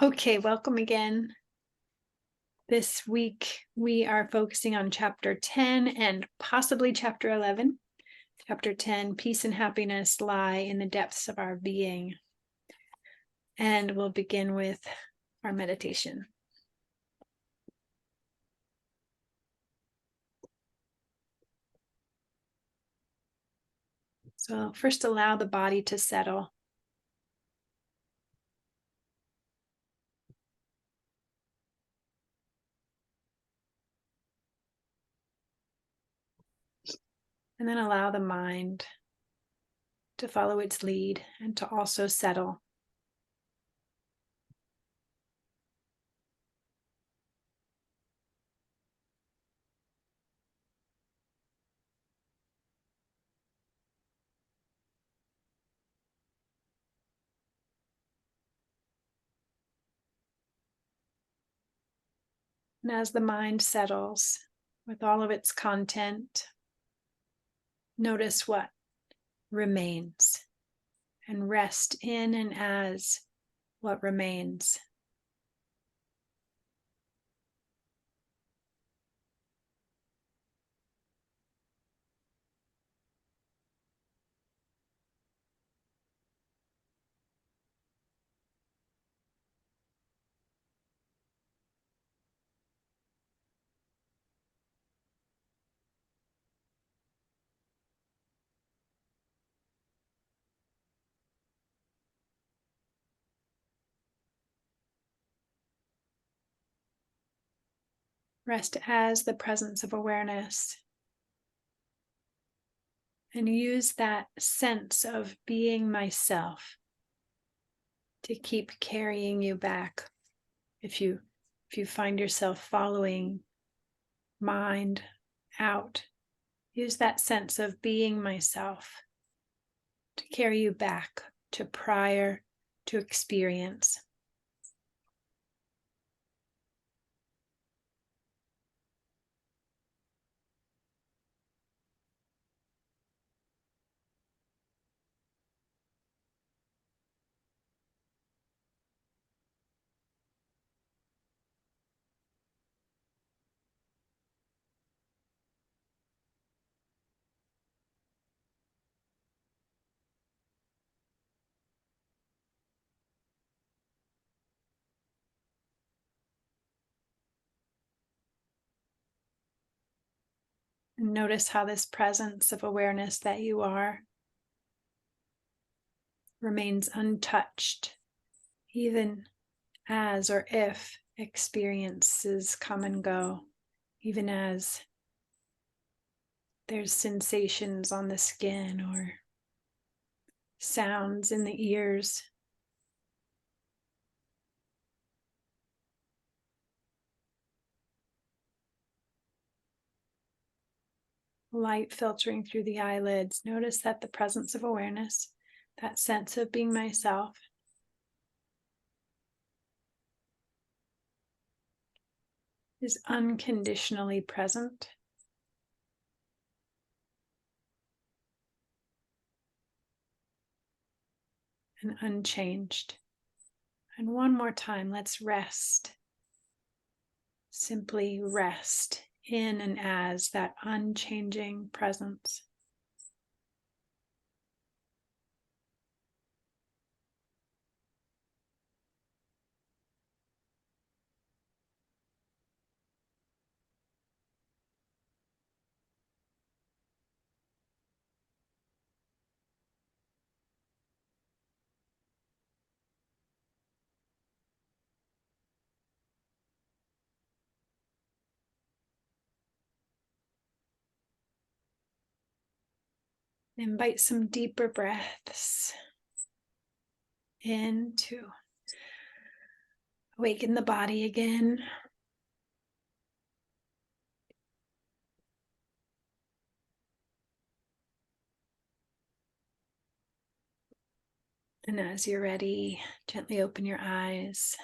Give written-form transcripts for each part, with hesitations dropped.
Okay, welcome again. This week we are focusing on chapter 10 and possibly chapter 11. Chapter 10, peace and happiness lie in the depths of our being. And we'll begin with our meditation. So first allow the body to settle. And then allow the mind to follow its lead and to also settle. And as the mind settles with all of its content, notice what remains and rest in and as what remains. Rest as the presence of awareness. And use that sense of being myself to keep carrying you back. If you find yourself following mind out, use that sense of being myself to carry you back to prior to experience. And notice how this presence of awareness that you are remains untouched, even as or if experiences come and go, even as there's sensations on the skin or sounds in the ears. Light filtering through the eyelids. Notice that the presence of awareness, that sense of being myself, is unconditionally present. And unchanged. And one more time, let's rest. Simply rest in and as that unchanging presence. Invite some deeper breaths in to awaken the body again. And as you're ready, gently open your eyes.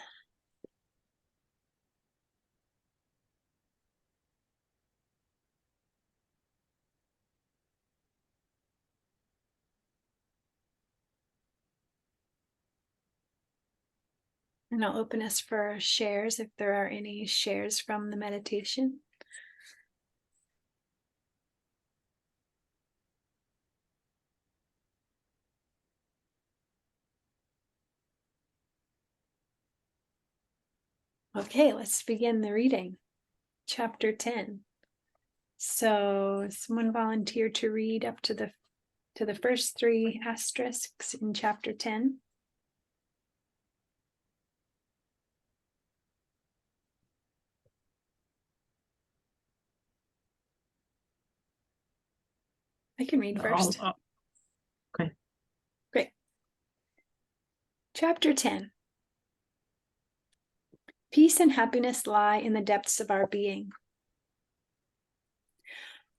And I'll open us for shares if there are any shares from the meditation. Okay, let's begin the reading. Chapter 10. So someone volunteer to read up to the first 3 asterisks in chapter 10. I can read first. Okay. Great. Chapter 10. Peace and happiness lie in the depths of our being.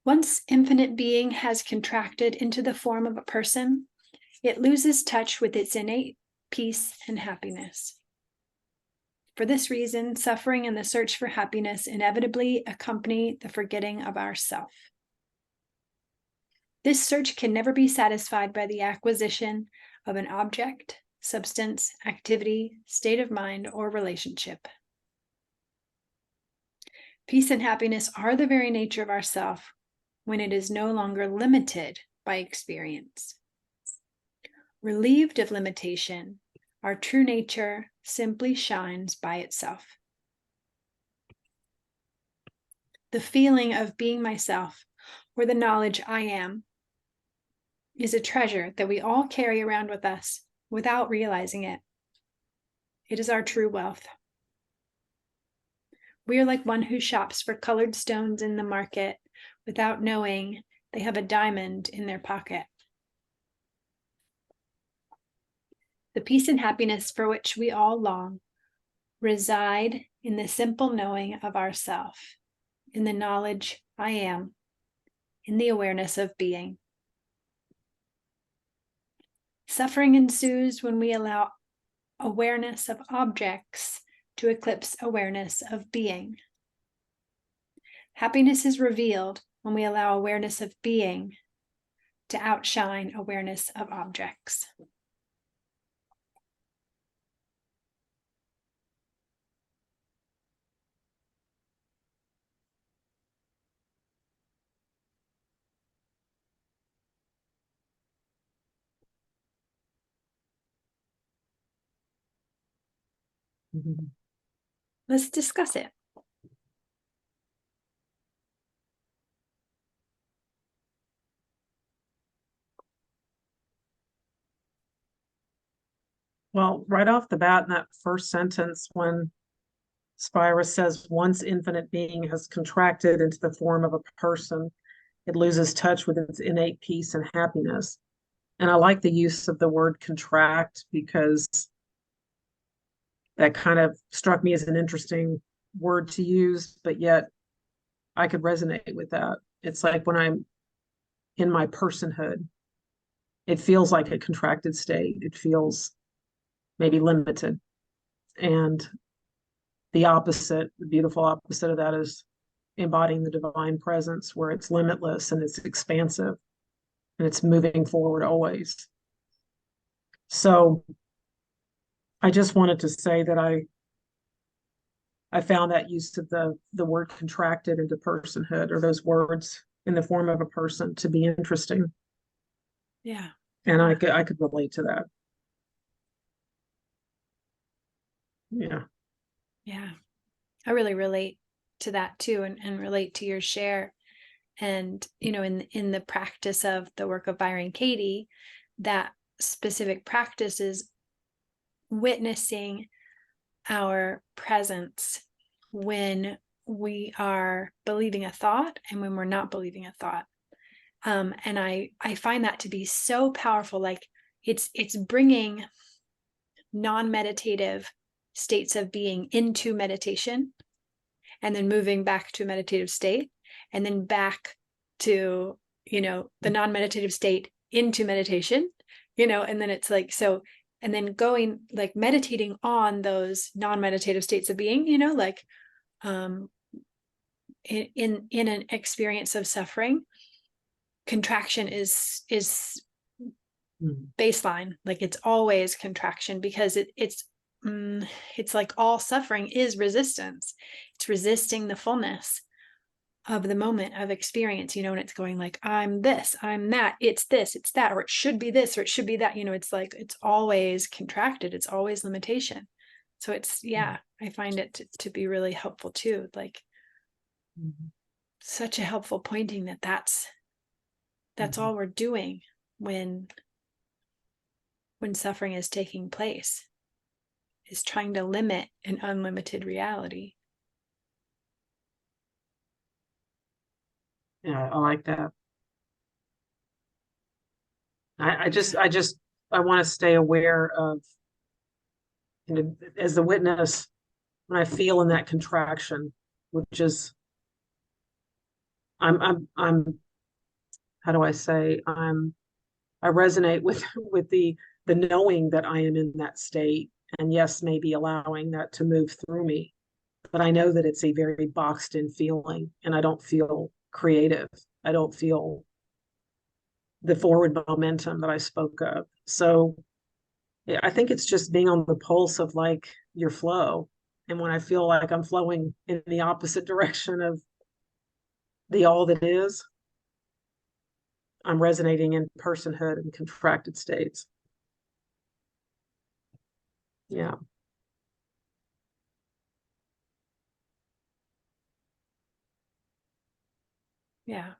Once infinite being has contracted into the form of a person, it loses touch with its innate peace and happiness. For this reason, suffering and the search for happiness inevitably accompany the forgetting of ourself. This search can never be satisfied by the acquisition of an object, substance, activity, state of mind, or relationship. Peace and happiness are the very nature of ourself when it is no longer limited by experience. Relieved of limitation, our true nature simply shines by itself. The feeling of being myself, or the knowledge I am, is a treasure that we all carry around with us without realizing it. It is our true wealth. We are like one who shops for colored stones in the market without knowing they have a diamond in their pocket. The peace and happiness for which we all long reside in the simple knowing of ourself, in the knowledge I am, in the awareness of being. Suffering ensues when we allow awareness of objects to eclipse awareness of being. Happiness is revealed when we allow awareness of being to outshine awareness of objects. Mhm. Let's discuss it. Well, right off the bat in that first sentence, when Spira says, once infinite being has contracted into the form of a person, it loses touch with its innate peace and happiness. And I like the use of the word contract because that kind of struck me as an interesting word to use, but yet I could resonate with that. It's like when I'm in my personhood, it feels like a contracted state. It feels maybe limited. And the opposite, the beautiful opposite of that is embodying the divine presence where it's limitless and it's expansive and it's moving forward always. So I just wanted to say that I found that use of the word contracted into personhood, or those words in the form of a person, to be interesting. Yeah. And I could relate to that. Yeah. Yeah. I really relate to that too, and relate to your share. And, in the practice of the work of Byron Katie, that specific practice is witnessing our presence when we are believing a thought and when we're not believing a thought. And I find that to be so powerful. Like it's bringing non-meditative states of being into meditation, and then moving back to a meditative state, and then back to, the non-meditative state into meditation, and then it's like, so, and then going, like, meditating on those non-meditative states of being, like, in an experience of suffering, contraction is baseline. Like, it's always contraction, because it's it's like all suffering is resistance. It's resisting the fullness of the moment of experience, and it's going like, I'm this, I'm that, it's this, it's that, or it should be this, or it should be that, it's like, it's always contracted, it's always limitation. So it's, yeah, I find it to be really helpful too. Like, such a helpful pointing that's all we're doing when suffering is taking place, is trying to limit an unlimited reality. Yeah, I like that. I want to stay aware of, as the witness, when I feel in that contraction, which is, I'm, how do I say, I resonate with the knowing that I am in that state, and yes, maybe allowing that to move through me, but I know that it's a very boxed in feeling, and I don't feel creative. I don't feel the forward momentum that I spoke of. So yeah, I think it's just being on the pulse of like your flow. And when I feel like I'm flowing in the opposite direction of the all that is, I'm resonating in personhood and contracted states. Yeah. Yeah.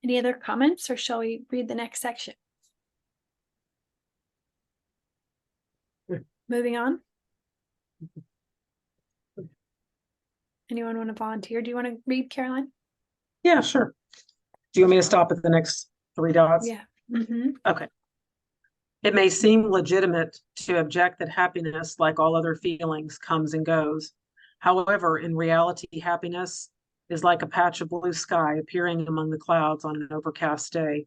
Any other comments, or shall we read the next section? Moving on. Anyone want to volunteer? Do you want to read, Caroline? Yeah, sure. Do you want me to stop at the next 3 dots? Yeah. Mm-hmm. Okay. It may seem legitimate to object that happiness, like all other feelings, comes and goes. However, in reality, happiness is like a patch of blue sky appearing among the clouds on an overcast day.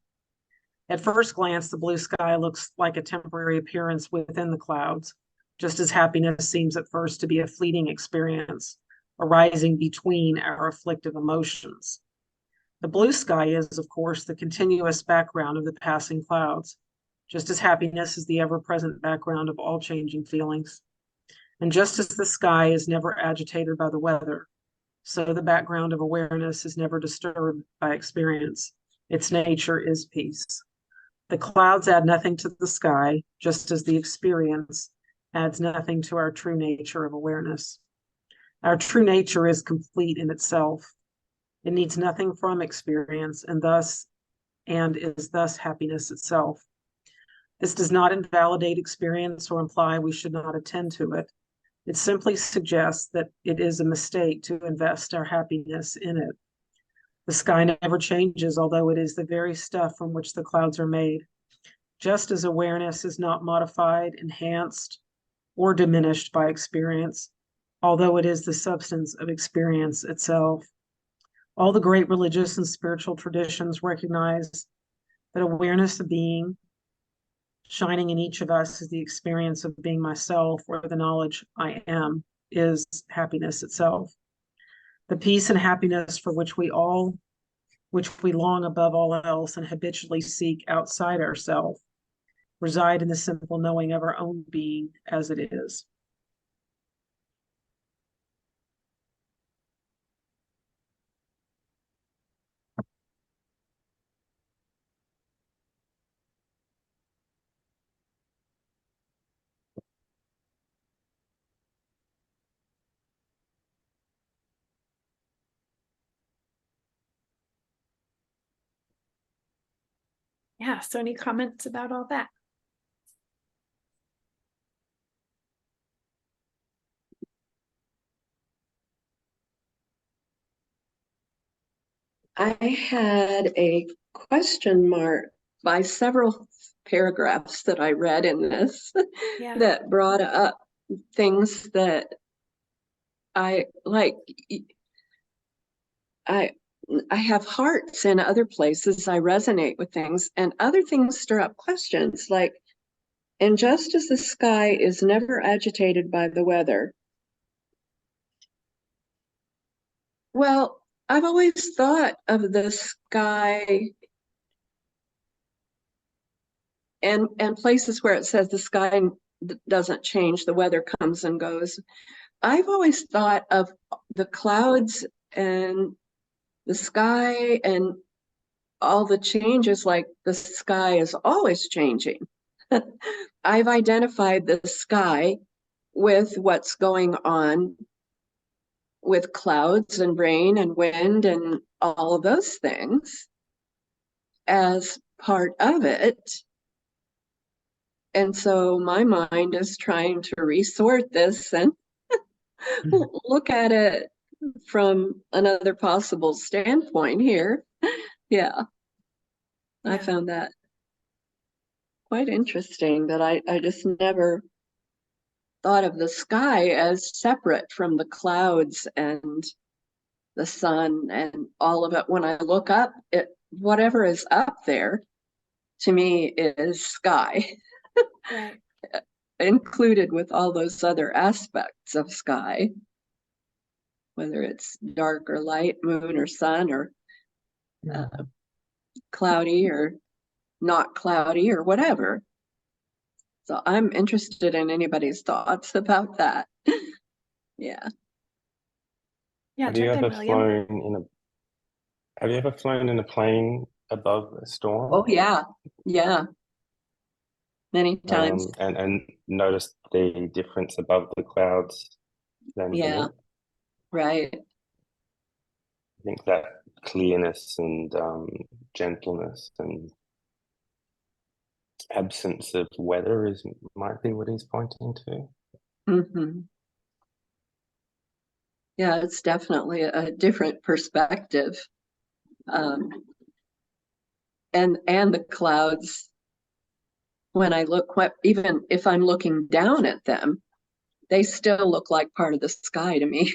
At first glance, the blue sky looks like a temporary appearance within the clouds, just as happiness seems at first to be a fleeting experience arising between our afflictive emotions. The blue sky is, of course, the continuous background of the passing clouds, just as happiness is the ever-present background of all changing feelings. And just as the sky is never agitated by the weather, so the background of awareness is never disturbed by experience. Its nature is peace. The clouds add nothing to the sky, just as the experience adds nothing to our true nature of awareness. Our true nature is complete in itself. It needs nothing from experience, and is thus happiness itself. This does not invalidate experience or imply we should not attend to it. It simply suggests that it is a mistake to invest our happiness in it. The sky never changes, although it is the very stuff from which the clouds are made. Just as awareness is not modified, enhanced, or diminished by experience, although it is the substance of experience itself. All the great religious and spiritual traditions recognize that awareness of being shining in each of us is the experience of being myself, or the knowledge I am is happiness itself. The peace and happiness for which we long above all else and habitually seek outside ourselves, reside in the simple knowing of our own being as it is. Yeah. So any comments about all that? I had a question mark by several paragraphs that I read in this that brought up things that I like. I have hearts in other places. I resonate with things, and other things stir up questions like, and just as the sky is never agitated by the weather. Well, I've always thought of the sky and places where it says the sky doesn't change, the weather comes and goes. I've always thought of the clouds and the sky and all the changes, like the sky is always changing. I've identified the sky with what's going on with clouds and rain and wind and all of those things as part of it. And so my mind is trying to resort this and look at it from another possible standpoint here. Yeah. I found that quite interesting, that I just never thought of the sky as separate from the clouds and the sun and all of it. When I look up, whatever is up there to me is sky. Right. Included with all those other aspects of sky, whether it's dark or light, moon or sun, or cloudy or not cloudy or whatever. So I'm interested in anybody's thoughts about that. Yeah. Yeah, Have you jump in, ever William. flown in a plane above a storm? Oh yeah. Yeah. Many times. And noticed the difference above the clouds than beneath? Right. I think that clearness and gentleness and absence of weather might be what he's pointing to. Mm-hmm. Yeah, it's definitely a different perspective. And the clouds, when I look, even if I'm looking down at them, they still look like part of the sky to me.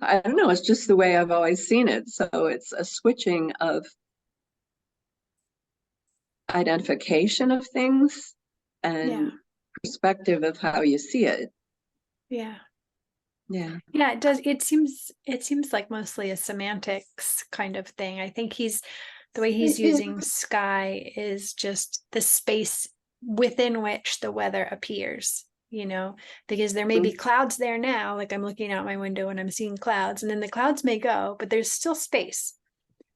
I don't know, it's just the way I've always seen it. So it's a switching of identification of things and perspective of how you see it. Yeah. Yeah. Yeah, it does. It seems like mostly a semantics kind of thing. I think the way he's using sky is just the space within which the weather appears, because there may be clouds there now, like I'm looking out my window and I'm seeing clouds, and then the clouds may go, but there's still space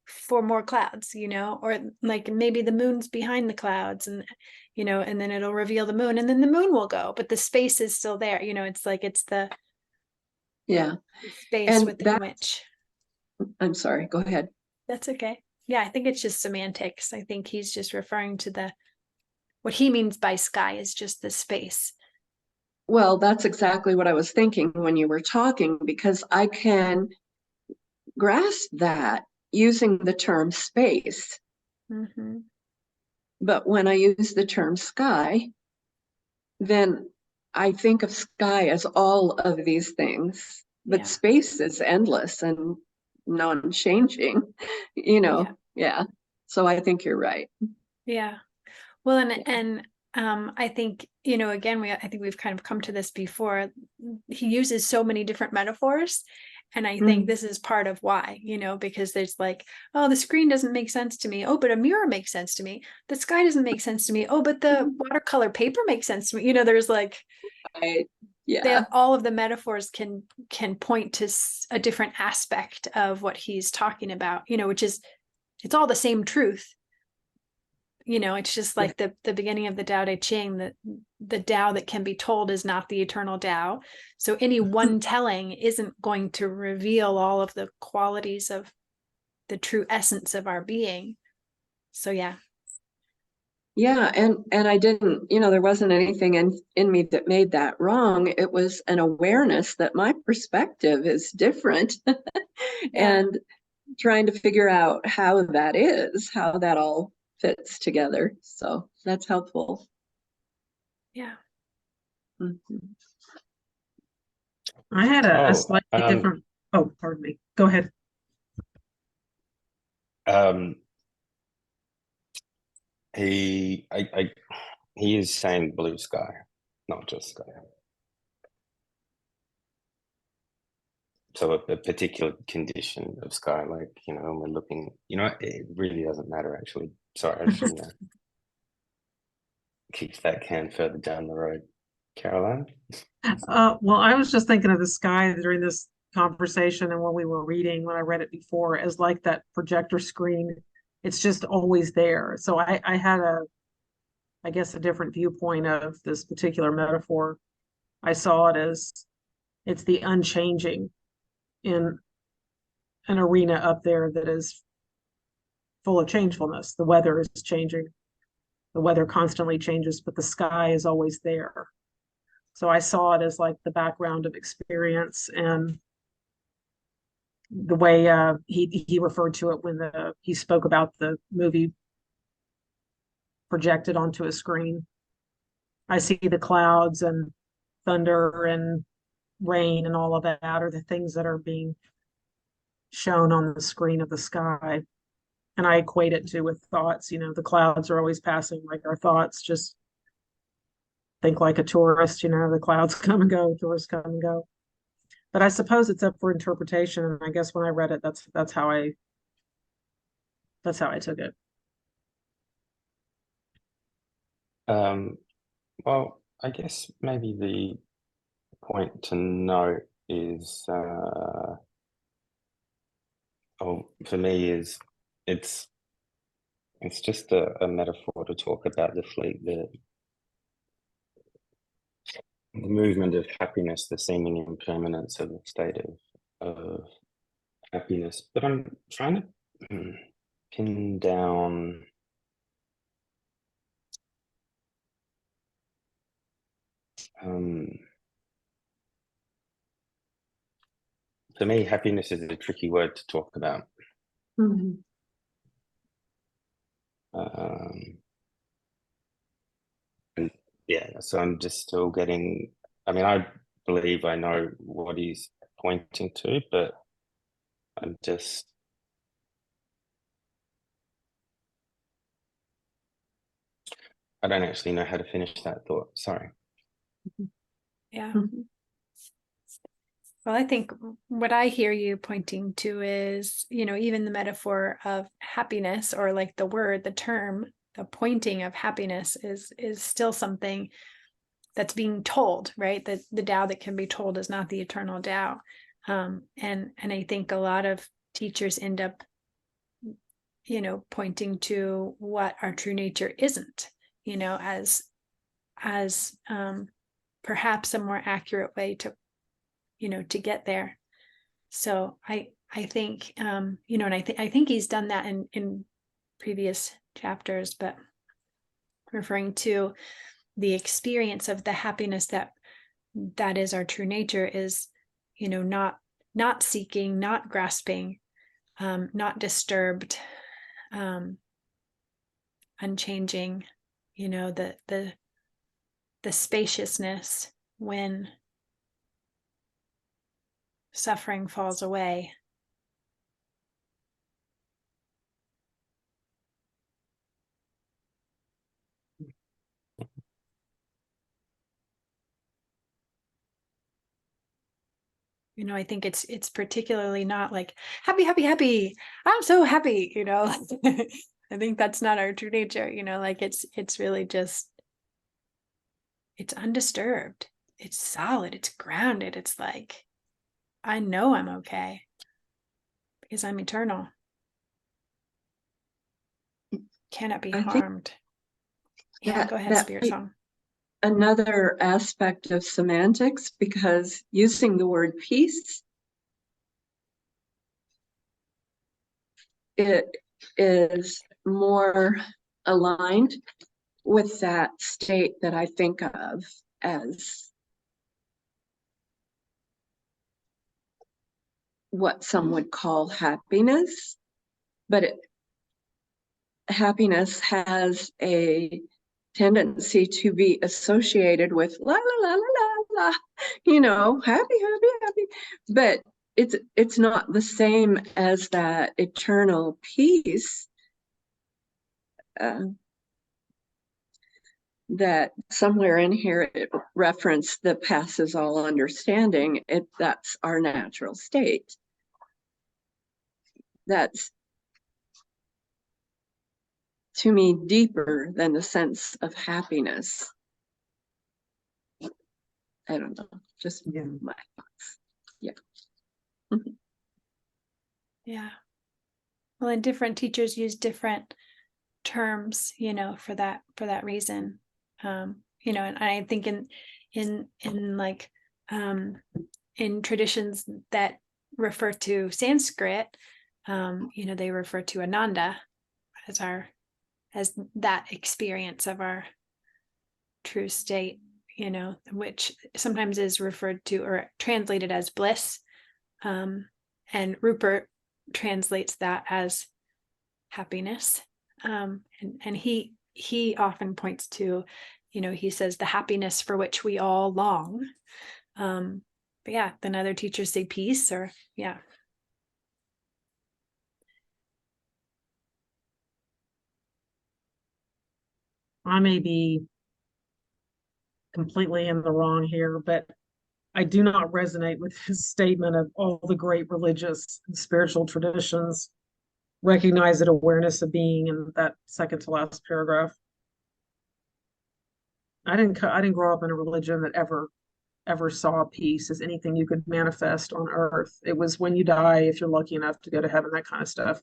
for more clouds, or like maybe the moon's behind the clouds and and then it'll reveal the moon and then the moon will go, but the space is still there. It's like it's the space and within which. I'm sorry, go ahead. That's okay. Yeah, I think it's just semantics. I think he's just referring to what he means by sky is just the space. Well, that's exactly what I was thinking when you were talking, because I can grasp that using the term space. Mm-hmm. But when I use the term sky, then I think of sky as all of these things, but space is endless and non-changing, Yeah. So I think you're right. Yeah. Well, and I think, again, I think we've kind of come to this before. He uses so many different metaphors. And I think this is part of why, because there's like, oh, the screen doesn't make sense to me. Oh, but a mirror makes sense to me. The sky doesn't make sense to me. Oh, but the watercolor paper makes sense to me. There's like, all of the metaphors can point to a different aspect of what he's talking about, which is, it's all the same truth. It's just like the beginning of the Tao Te Ching, that the Tao that can be told is not the eternal Tao. So any one telling isn't going to reveal all of the qualities of the true essence of our being. So yeah. Yeah, and I didn't, there wasn't anything in me that made that wrong. It was an awareness that my perspective is different and trying to figure out how that all fits together. So that's helpful. Yeah. Mm-hmm. I had a slightly different. Oh, pardon me. Go ahead. Um, he is saying blue sky, not just sky. So a particular condition of sky, like, you know, when we're looking, you know, it really doesn't matter actually. Sorry, I shouldn't have kicked that can further down the road. Caroline? Well, I was just thinking of the sky during this conversation and when we were reading, when I read it before, as like that projector screen. It's just always there. So I had I guess, a different viewpoint of this particular metaphor. I saw it as it's the unchanging in an arena up there that is full of changefulness. The weather is changing. The weather constantly changes, but the sky is always there. So I saw it as like the background of experience, and the way he referred to it when he spoke about the movie projected onto a screen. I see the clouds and thunder and rain and all of that are the things that are being shown on the screen of the sky. And I equate it to with thoughts. You know, the clouds are always passing like our thoughts. Just think like a tourist, you know, the clouds come and go, tourists come and go. But I suppose it's up for interpretation. And I guess when I read it, that's how I took it. Well, I guess maybe the point to note is, for me is it's just a metaphor to talk about the movement of happiness, the seeming impermanence of a state of happiness. But I'm trying to pin down for me, happiness is a tricky word to talk about. Mhm. And yeah, so I'm just still getting, I mean, I believe I know what he's pointing to, but I'm just, I don't actually know how to finish that thought. Sorry. Yeah. Mhm. Well, I think what I hear you pointing to is, you know, even the metaphor of happiness, or like the term, the pointing of happiness is still something that's being told, right? That the Tao that can be told is not the eternal Tao. And I think a lot of teachers end up, you know, pointing to what our true nature isn't, you know, as perhaps a more accurate way to, you know, to get there. So I think, you know, and I think he's done that in previous chapters, but referring to the experience of the happiness that is our true nature is, you know, not seeking, not grasping, not disturbed, unchanging, you know, the spaciousness when suffering falls away. You know, I think it's particularly not like happy, happy, happy. I'm so happy, you know. I think that's not our true nature, you know, like it's really just, it's undisturbed. It's solid, it's grounded. It's like, I know I'm okay because I'm eternal. Cannot be I think harmed. Yeah, go ahead, that Spirit Song. another aspect of semantics, because using the word peace, it is more aligned with that state that I think of as what some would call happiness, but happiness has a tendency to be associated with la la la la la la, you know, happy, happy, happy. But it's not the same as that eternal peace that somewhere in here it referenced that passes all understanding. That's our natural state. That's, to me, deeper than the sense of happiness. I don't know, just my thoughts. Yeah. Yeah. Well, and different teachers use different terms, for that reason. And I think in like in traditions that refer to Sanskrit, they refer to Ananda as that experience of our true state, which sometimes is referred to or translated as bliss. And Rupert translates that as happiness. And he often points to, he says the happiness for which we all long. But yeah, then other teachers say peace, or yeah. I may be completely in the wrong here, but I do not resonate with his statement of all the great religious and spiritual traditions recognize that awareness of being in that second to last paragraph. I didn't grow up in a religion that ever saw peace as anything you could manifest on earth. It was when you die, if you're lucky enough to go to heaven, that kind of stuff.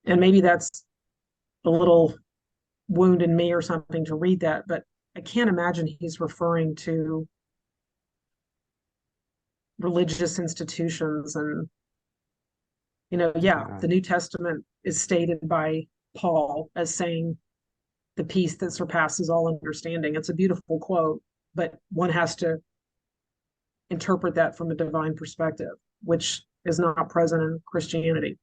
And maybe that's a little wound in me or something to read that, but I can't imagine he's referring to religious institutions. And the New Testament is stated by Paul as saying the peace that surpasses all understanding. It's a beautiful quote, but one has to interpret that from a divine perspective, which is not present in Christianity,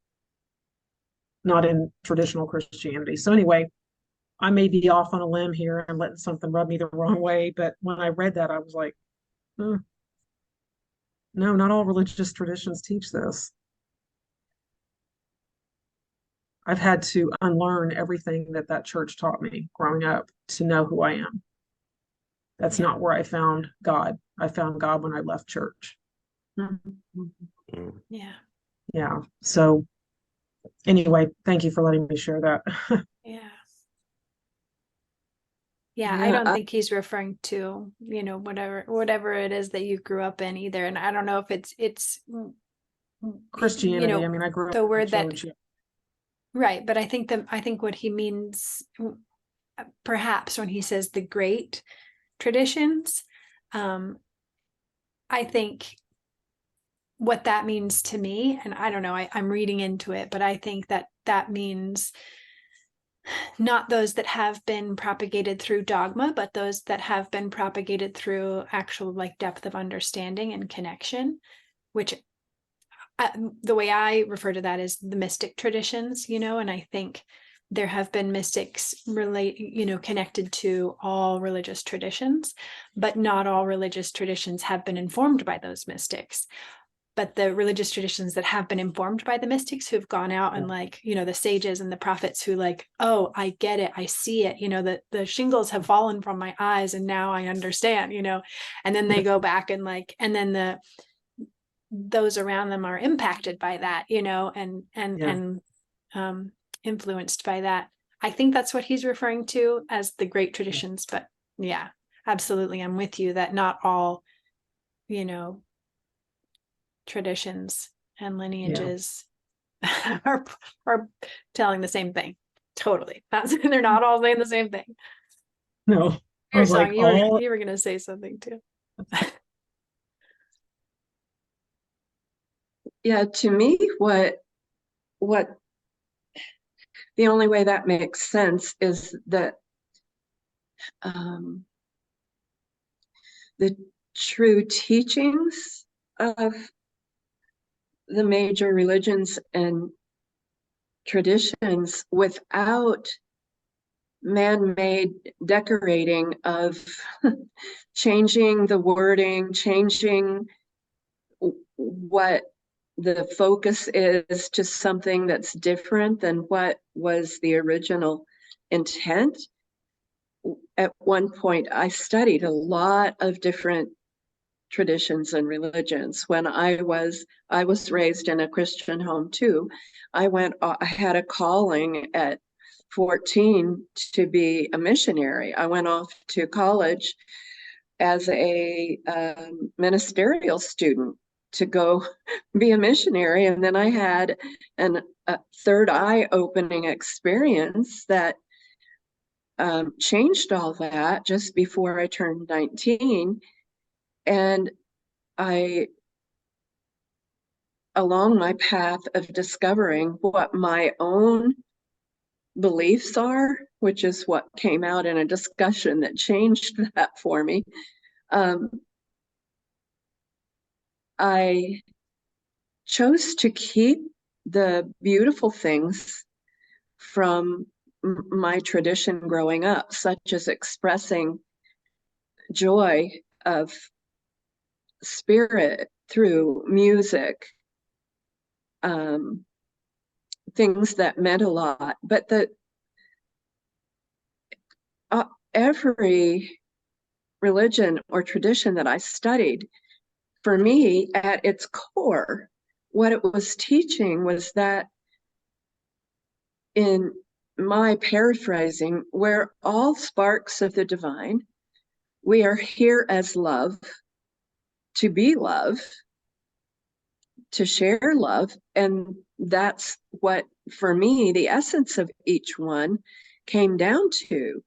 not in traditional Christianity. So anyway, I may be off on a limb here and letting something rub me the wrong way, but when I read that, I was like, no, not all religious traditions teach this. I've had to unlearn everything that church taught me growing up to know who I am. That's not where I found God. I found God when I left church. Yeah. Yeah. So anyway, thank you for letting me share that. Yeah. Yeah, I don't think he's referring to, whatever it is that you grew up in either. And I don't know if it's Christianity. I mean, I grew up the in word that, church. right. But I think what he means, perhaps when he says the great traditions, I think what that means to me, and I don't know, I'm reading into it, but I think that means not those that have been propagated through dogma, but those that have been propagated through actual depth of understanding and connection, which the way I refer to that is the mystic traditions, and I think there have been mystics connected to all religious traditions, but not all religious traditions have been informed by those mystics. But the religious traditions that have been informed by the mystics who've gone out and the sages and the prophets who oh, I get it, I see it, the shingles have fallen from my eyes and now I understand, and then they go back and and then those around them are impacted by that, and influenced by that. I think that's what he's referring to as the great traditions. But yeah, absolutely, I'm with you that not all, traditions and lineages are telling the same thing. Totally. They're not all saying the same thing. No, I was like, you were going to say something too. Yeah, to me, what the only way that makes sense is that the true teachings of the major religions and traditions, without man-made decorating of changing the wording, changing what the focus is to something that's different than what was the original intent. At one point, I studied a lot of different traditions and religions. When I was raised in a Christian home too. I had a calling at 14 to be a missionary. I went off to college as a ministerial student to go be a missionary. And then I had a third eye opening experience that changed all that just before I turned 19. And along my path of discovering what my own beliefs are, which is what came out in a discussion that changed that for me, I chose to keep the beautiful things from my tradition growing up, such as expressing joy of spirit through music, things that meant a lot. But every religion or tradition that I studied, for me, at its core, what it was teaching was that, in my paraphrasing, we're all sparks of the divine. We are here as love, to be love, to share love. And that's what, for me, the essence of each one came down to.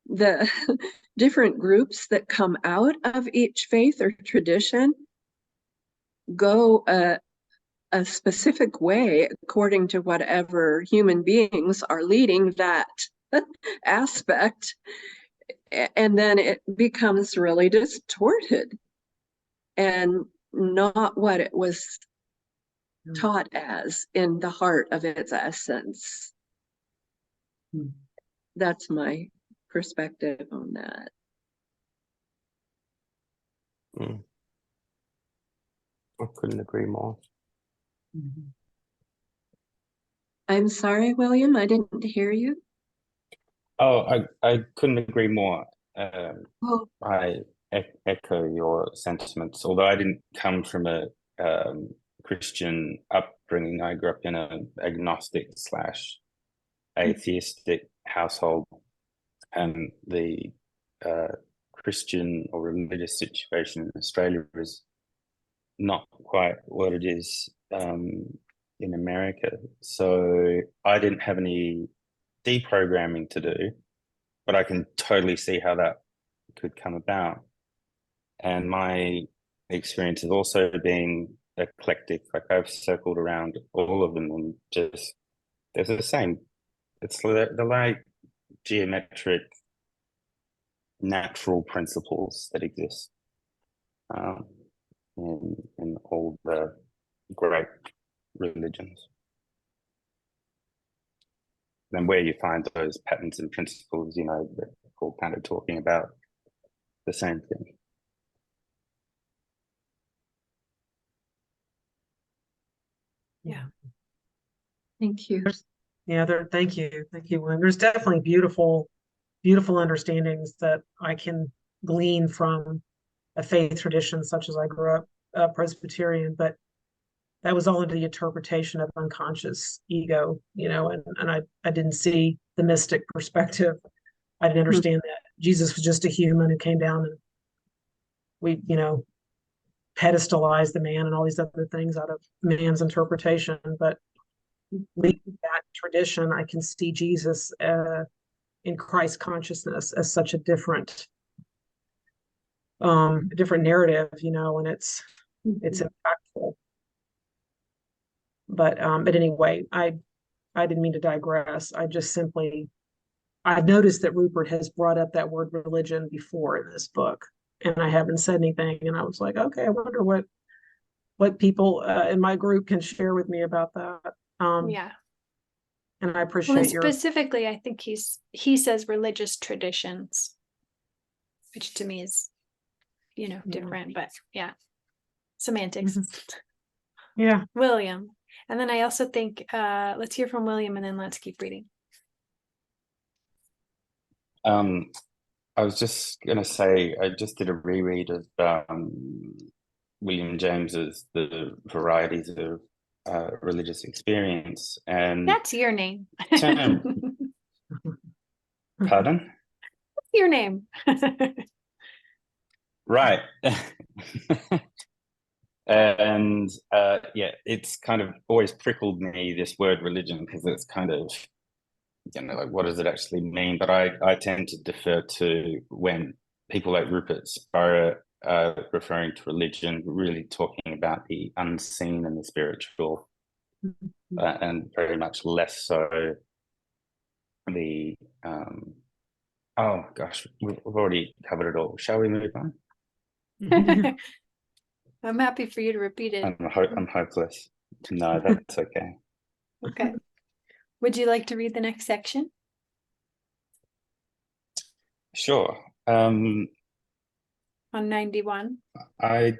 The different groups that come out of each faith or tradition go a specific way according to whatever human beings are leading that aspect. And then it becomes really distorted and not what it was taught as in the heart of its essence. That's my perspective on that. I couldn't agree more. I'm sorry, William, I didn't hear you. Oh, I couldn't agree more. Oh. I echo your sentiments. Although I didn't come from a Christian upbringing, I grew up in an agnostic / atheistic household, and the Christian or religious situation in Australia is not quite what it is in America. So I didn't have any deprogramming to do, but I can totally see how that could come about. And my experience has also been eclectic. Like, I've circled around all of them, and just they're the same. It's the like geometric, natural principles that exist in all the great religions. And where you find those patterns and principles, they're all kind of talking about the same thing. Yeah. Thank you. Thank you, William. There's definitely beautiful understandings that I can glean from a faith tradition such as I grew up Presbyterian, but that was all into the interpretation of unconscious ego, and I didn't see the mystic perspective. I didn't understand that Jesus was just a human who came down, and we, pedestalized the man and all these other things out of man's interpretation. But leaving that tradition, I can see Jesus in Christ consciousness as such a different narrative, and it's impactful. But anyway, I didn't mean to digress. I've noticed that Rupert has brought up that word religion before in this book, and I haven't said anything. And I was like, okay, I wonder what people in my group can share with me about that. Yeah. And I appreciate specifically, I think he says religious traditions, which to me is, different, but yeah. semantics. Yeah. William. And then I also think, let's hear from William and then let's keep reading. I was just going to say, I just did a reread of William James's The Varieties of Religious Experience, and That's your name. term, pardon? Your name. Right. And yeah, it's kind of always prickled me, this word religion, because it's kind of, like, what does it actually mean? But I tend to defer to when people like Rupert Spira referring to religion, really talking about the unseen and the spiritual, and very much less so the oh gosh, we've already covered it all. Shall we move on? I'm happy for you to repeat it. I'm hopeless. No, that's okay. Okay. Would you like to read the next section? Sure. On 91. I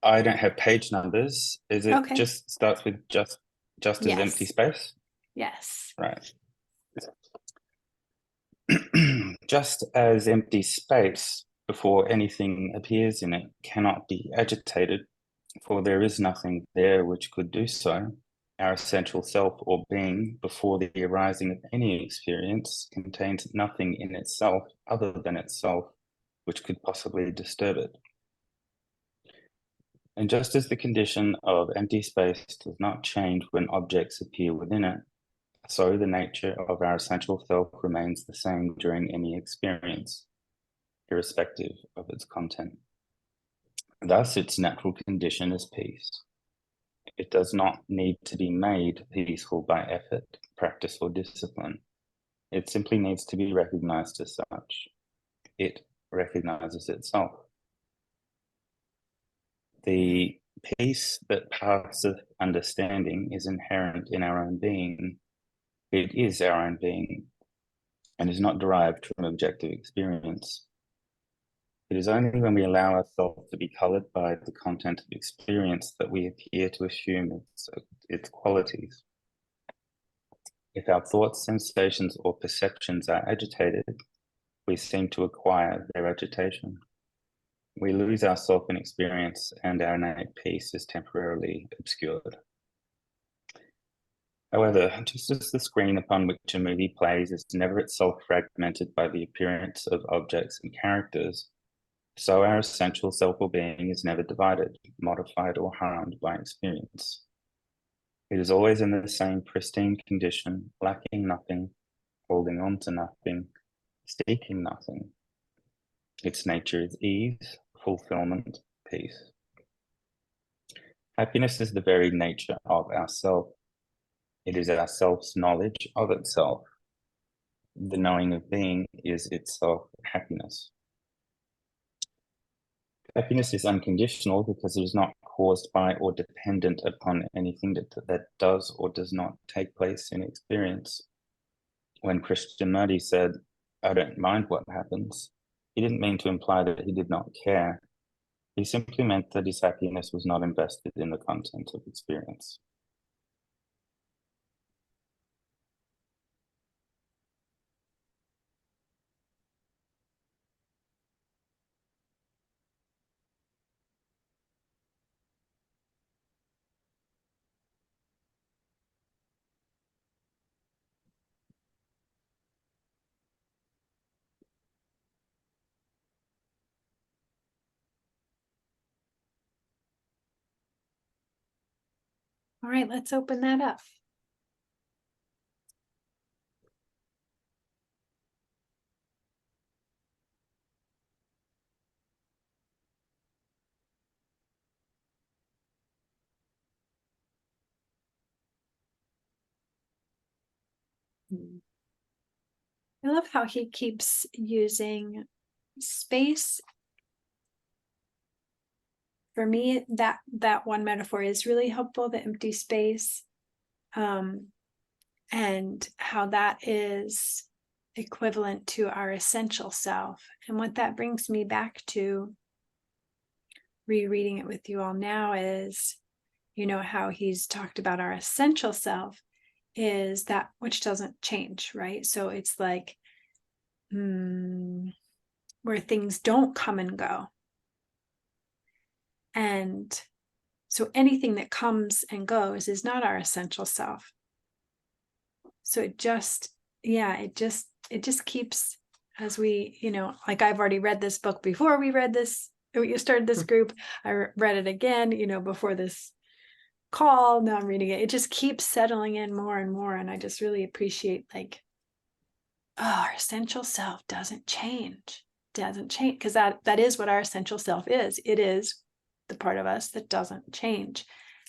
don't have page numbers. Is it Okay. just starts with just as Yes. empty space? Yes. Right. Just as empty space before anything appears in it cannot be agitated, for there is nothing there which could do so. Our essential self or being, before the arising of any experience, contains nothing in itself other than itself which could possibly disturb it. And just as the condition of empty space does not change when objects appear within it, so the nature of our essential self remains the same during any experience, irrespective of its content. Thus, its natural condition is peace. It does not need to be made peaceful by effort, practice, or discipline. It simply needs to be recognized as such. It recognizes itself. The peace that passeth understanding is inherent in our own being. It is our own being and is not derived from objective experience. It is only when we allow ourselves to be colored by the content of experience that we appear to assume its qualities. If our thoughts, sensations, or perceptions are agitated, we seem to acquire their agitation. We lose ourself in experience, and our innate peace is temporarily obscured. However, just as the screen upon which a movie plays is never itself fragmented by the appearance of objects and characters, so our essential self or being is never divided, modified, or harmed by experience. It is always in the same pristine condition, lacking nothing, holding on to nothing, seeking nothing. Its nature is ease, fulfillment, peace. Happiness is the very nature of ourself. It is our self's knowledge of itself. The knowing of being is itself happiness. Happiness is unconditional because it is not caused by or dependent upon anything that does or does not take place in experience. When Krishnamurti said, "I don't mind what happens," he didn't mean to imply that he did not care. He simply meant that his happiness was not invested in the content of experience. All right, let's open that up. I love how he keeps using space. For me, that one metaphor is really helpful, the empty space, and how that is equivalent to our essential self. And what that brings me back to rereading it with you all now is, you know, how he's talked about our essential self is that which doesn't change, right? So it's like where things don't come and go. And so anything that comes and goes is not our essential self. So it just, yeah, it just keeps, as we, you know, like I've already read this book before we read this, you started this group. I read it again, you know, before this call. Now I'm reading it. It just keeps settling in more and more. And I just really appreciate, like, oh, our essential self doesn't change. Because that is what our essential self is. It is the part of us that doesn't change.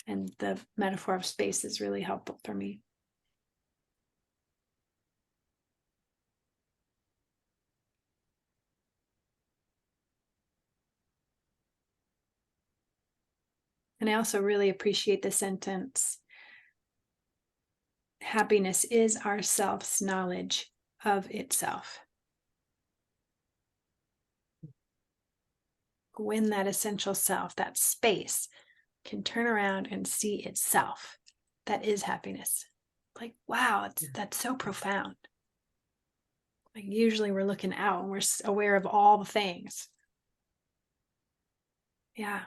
And the metaphor of space is really helpful for me. And I also really appreciate the sentence, happiness is our self's knowledge of itself. When that essential self, that space, can turn around and see itself, that is happiness. Like, wow, that's so profound. Like, usually we're looking out and we're aware of all the things. Yeah.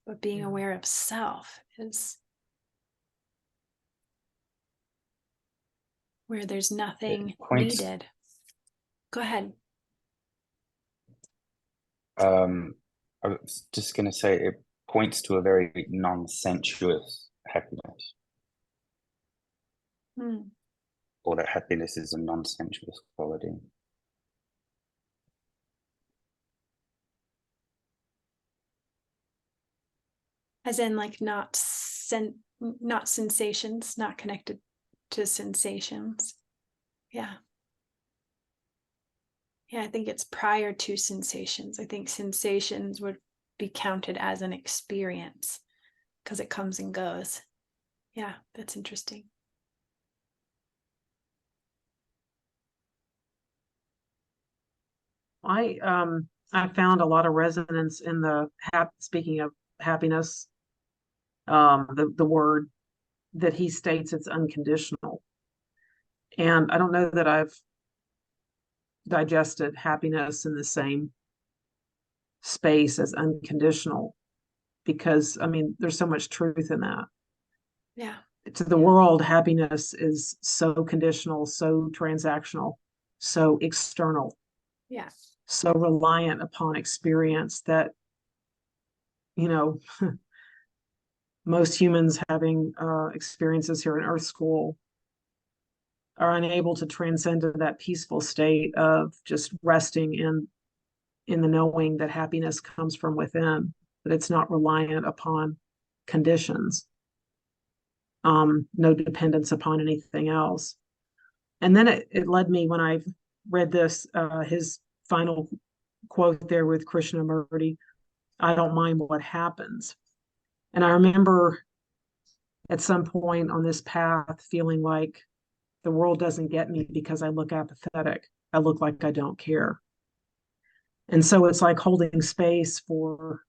But being aware of self is where there's nothing needed. Go ahead. I was just going to say it points to a very non-sensuous happiness. Or that happiness is a non-sensuous quality. As in, like, not sensations, not connected to sensations. Yeah. Yeah, I think it's prior to sensations. I think sensations would be counted as an experience because it comes and goes. Yeah, that's interesting. I found a lot of resonance in the speaking of happiness, the word that he states it's unconditional. And I don't know that I've digested happiness in the same space as unconditional, because I mean, there's so much truth in that. Yeah. To the world, happiness is so conditional, so transactional, so external. Yeah. So reliant upon experience that, you know, most humans having experiences here in Earth School are unable to transcend to that peaceful state of just resting in the knowing that happiness comes from within, that it's not reliant upon conditions, no dependence upon anything else. And then it led me, when I read this, his final quote there with Krishnamurti, I don't mind what happens. And I remember at some point on this path feeling like the world doesn't get me because I look apathetic. I look like I don't care. And so it's like holding space for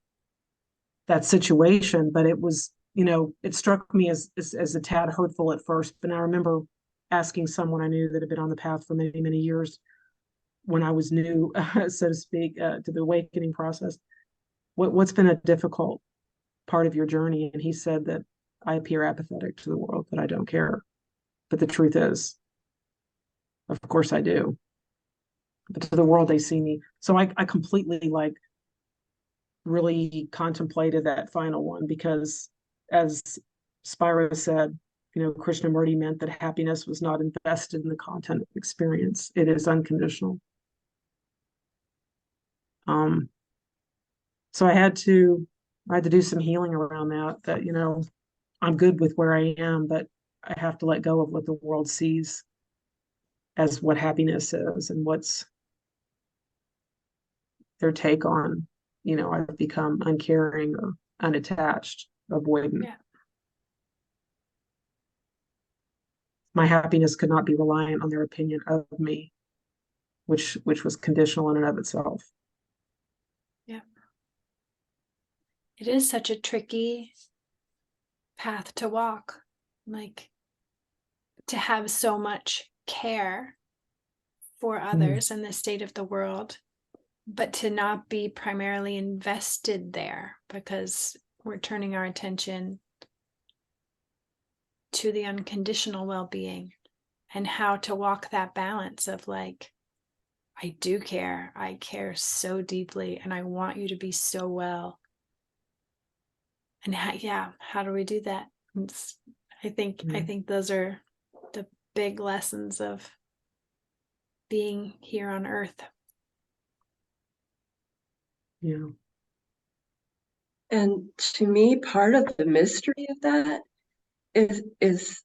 that situation. But it was, you know, it struck me as a tad hurtful at first. But I remember asking someone I knew that had been on the path for many, many years when I was new, so to speak, to the awakening process, what's been a difficult part of your journey? And he said that I appear apathetic to the world, that I don't care. But the truth is, of course I do. But to the world, they see me. So I completely, like, really contemplated that final one, because as Spira said, you know, Krishnamurti meant that happiness was not invested in the content of experience. It is unconditional. So I had to do some healing around that, you know, I'm good with where I am, but I have to let go of what the world sees as what happiness is and what's their take on, you know, I've become uncaring or unattached, avoidant. Yeah. My happiness could not be reliant on their opinion of me, which was conditional in and of itself. Yeah. it is such a tricky path to walk, like to have so much care for others and the state of the world, but to not be primarily invested there because we're turning our attention to the unconditional well-being, and how to walk that balance of like, I do care. I care so deeply and I want you to be so well. And how do we do that? I think those are the big lessons of being here on earth. Yeah. And to me, part of the mystery of that is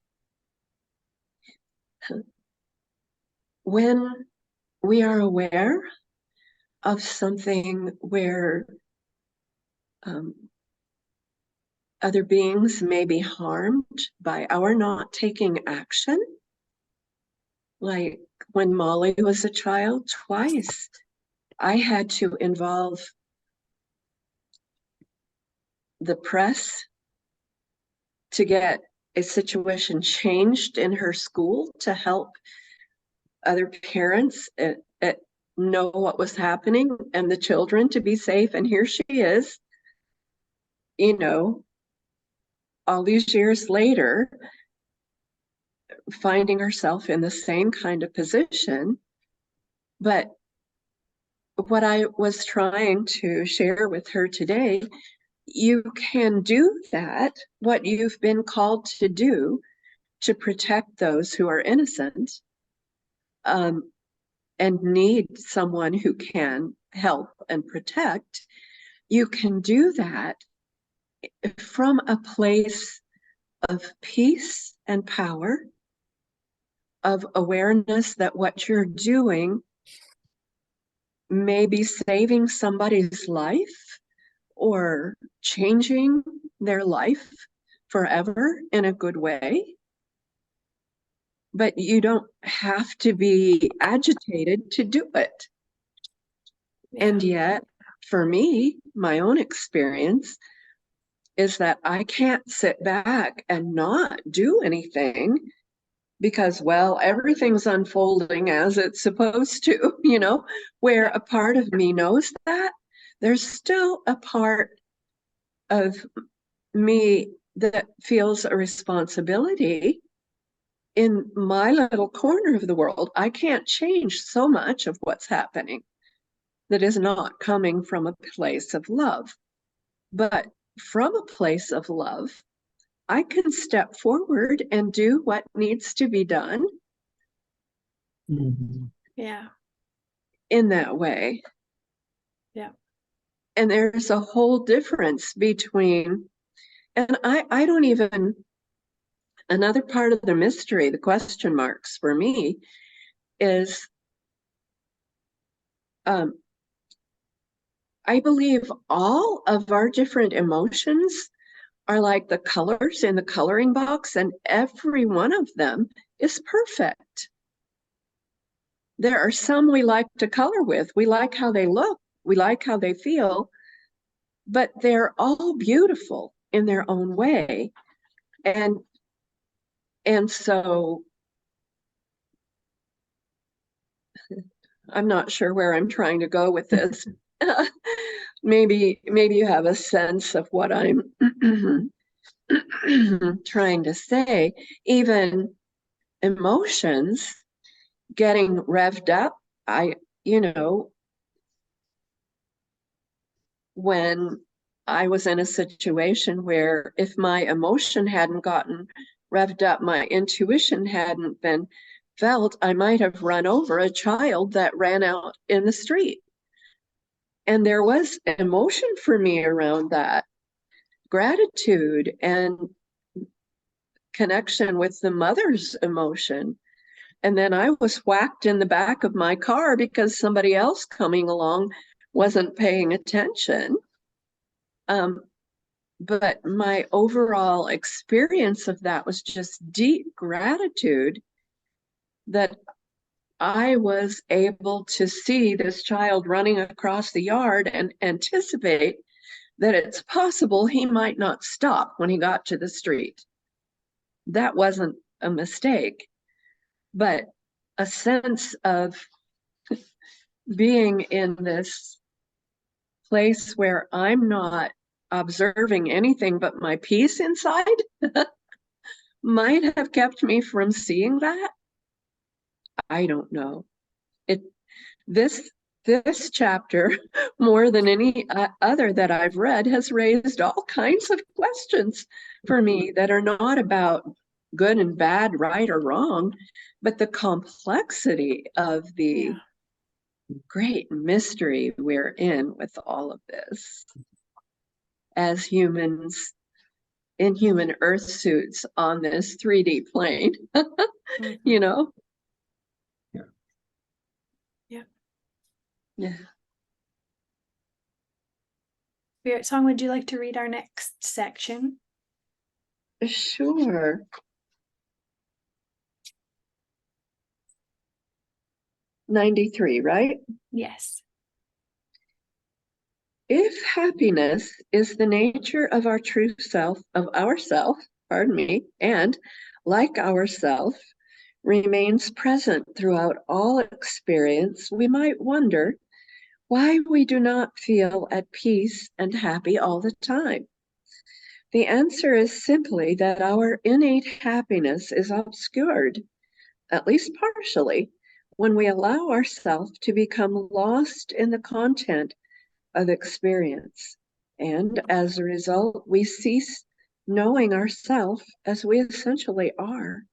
when we are aware of something where other beings may be harmed by our not taking action. Like when Molly was a child, twice I had to involve the press to get a situation changed in her school to help other parents know what was happening and the children to be safe. And here she is, you know, all these years later, finding herself in the same kind of position. But what I was trying to share with her today, you can do that, what you've been called to do, to protect those who are innocent, and need someone who can help and protect. You can do that from a place of peace and power, of awareness that what you're doing may be saving somebody's life or changing their life forever in a good way. But you don't have to be agitated to do it. Yeah. And yet, for me, my own experience is that I can't sit back and not do anything because, well, everything's unfolding as it's supposed to, you know, where a part of me knows that. There's still a part of me that feels a responsibility in my little corner of the world. I can't change so much of what's happening that is not coming from a place of love. But from a place of love, I can step forward and do what needs to be done. Yeah. In that way. Yeah. And there's a whole difference between, and I don't even, another part of the mystery, the question marks for me is, I believe all of our different emotions are like the colors in the coloring box, and every one of them is perfect. There are some we like to color with. We like how they look. We like how they feel, but they're all beautiful in their own way. And so I'm not sure where I'm trying to go with this. Maybe you have a sense of what I'm trying to say. Even emotions getting revved up, when I was in a situation where if my emotion hadn't gotten revved up, my intuition hadn't been felt, I might have run over a child that ran out in the street. And there was emotion for me around that, gratitude and connection with the mother's emotion. And then I was whacked in the back of my car because somebody else coming along wasn't paying attention. But my overall experience of that was just deep gratitude that I was able to see this child running across the yard and anticipate that it's possible he might not stop when he got to the street. That wasn't a mistake, but a sense of being in this place where I'm not observing anything but my peace inside might have kept me from seeing that. I don't know. This chapter, more than any other that I've read, has raised all kinds of questions for me that are not about good and bad, right or wrong, but the complexity of the great mystery we're in with all of this as humans in human earth suits on this 3D plane. You know? Yeah. Spirit Song, would you like to read our next section? Sure. '93, right? Yes. If happiness is the nature of our true self, of ourself, pardon me, and like ourself, remains present throughout all experience, we might wonder why we do not feel at peace and happy all the time. The answer is simply that our innate happiness is obscured, at least partially, when we allow ourselves to become lost in the content of experience. And as a result, we cease knowing ourselves as we essentially are.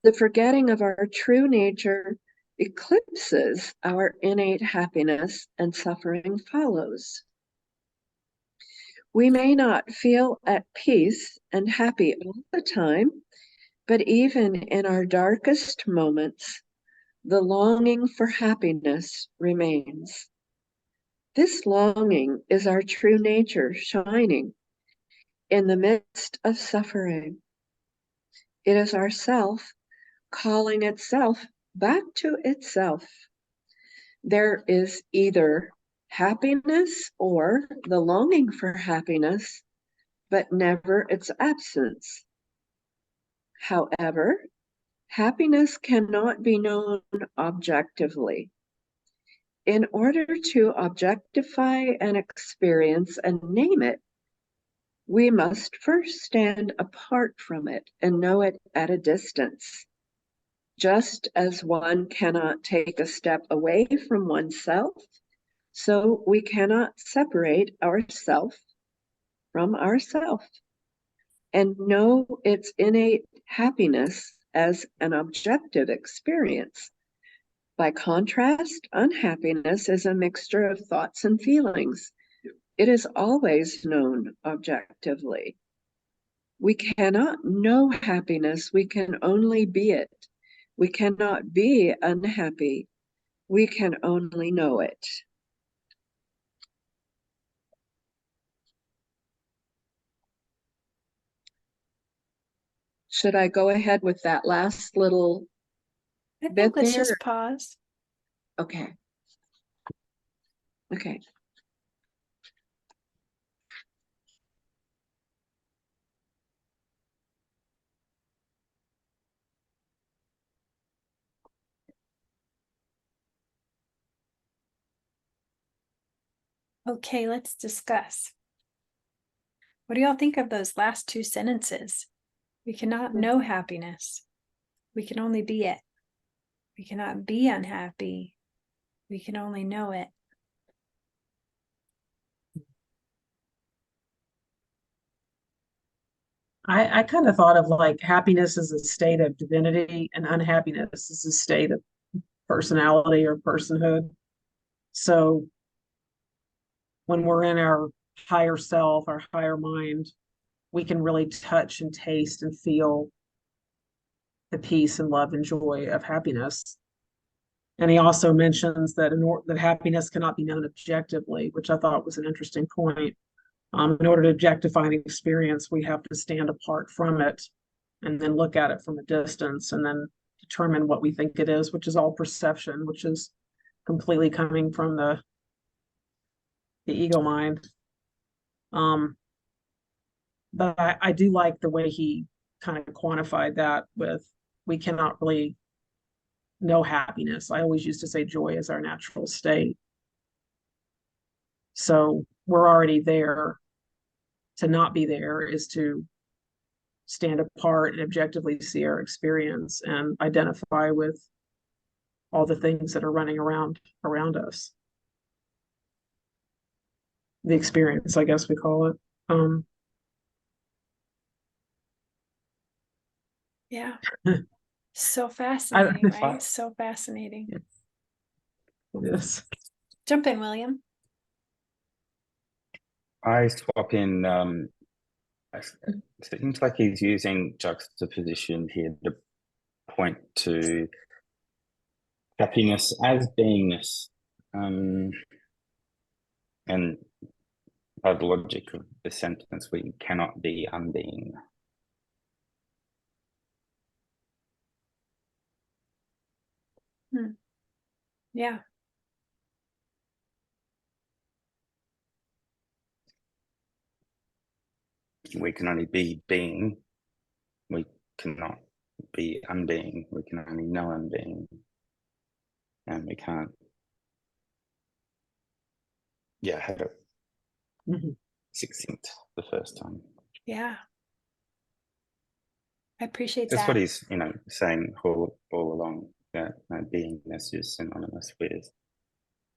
The forgetting of our true nature eclipses our innate happiness, and suffering follows. We may not feel at peace and happy all the time, but even in our darkest moments, the longing for happiness remains. This longing is our true nature shining in the midst of suffering. It is ourself calling itself back to itself. There is either happiness or the longing for happiness, but never its absence. However, happiness cannot be known objectively. In order to objectify an experience and name it, we must first stand apart from it and know it at a distance. Just as one cannot take a step away from oneself, so we cannot separate ourself from ourself and know its innate happiness as an objective experience. By contrast, unhappiness is a mixture of thoughts and feelings. It is always known objectively. We cannot know happiness, we can only be it. We cannot be unhappy, we can only know it. Should I go ahead with that last little I bit think let's there? just pause. Okay. Okay. Okay, let's discuss. What do y'all think of those last two sentences? We cannot know happiness. We can only be it. We cannot be unhappy. We can only know it. I kind of thought of like happiness as a state of divinity and unhappiness is a state of personality or personhood. So when we're in our higher self, our higher mind, we can really touch and taste and feel the peace and love and joy of happiness. And he also mentions that that happiness cannot be known objectively, which I thought was an interesting point. In order to objectify an experience, we have to stand apart from it and then look at it from a distance and then determine what we think it is, which is all perception, which is completely coming from the ego mind. But I do like the way he kind of quantified that with, we cannot really know happiness. I always used to say joy is our natural state. So we're already there. To not be there is to stand apart and objectively see our experience and identify with all the things that are running around us. The experience, I guess we call it. Yeah. So fascinating, right? So fascinating. It is. Jump in, William. I swap in. It seems like he's using juxtaposition here to point to happiness as beingness, and by the logic of the sentence, we cannot be unbeing. Yeah. We can only be being. We cannot be unbeing. We can only know unbeing. And we can't. Yeah, I had it succinct the first time. Yeah. I appreciate That's that. what he's, saying all along, that beingness is synonymous with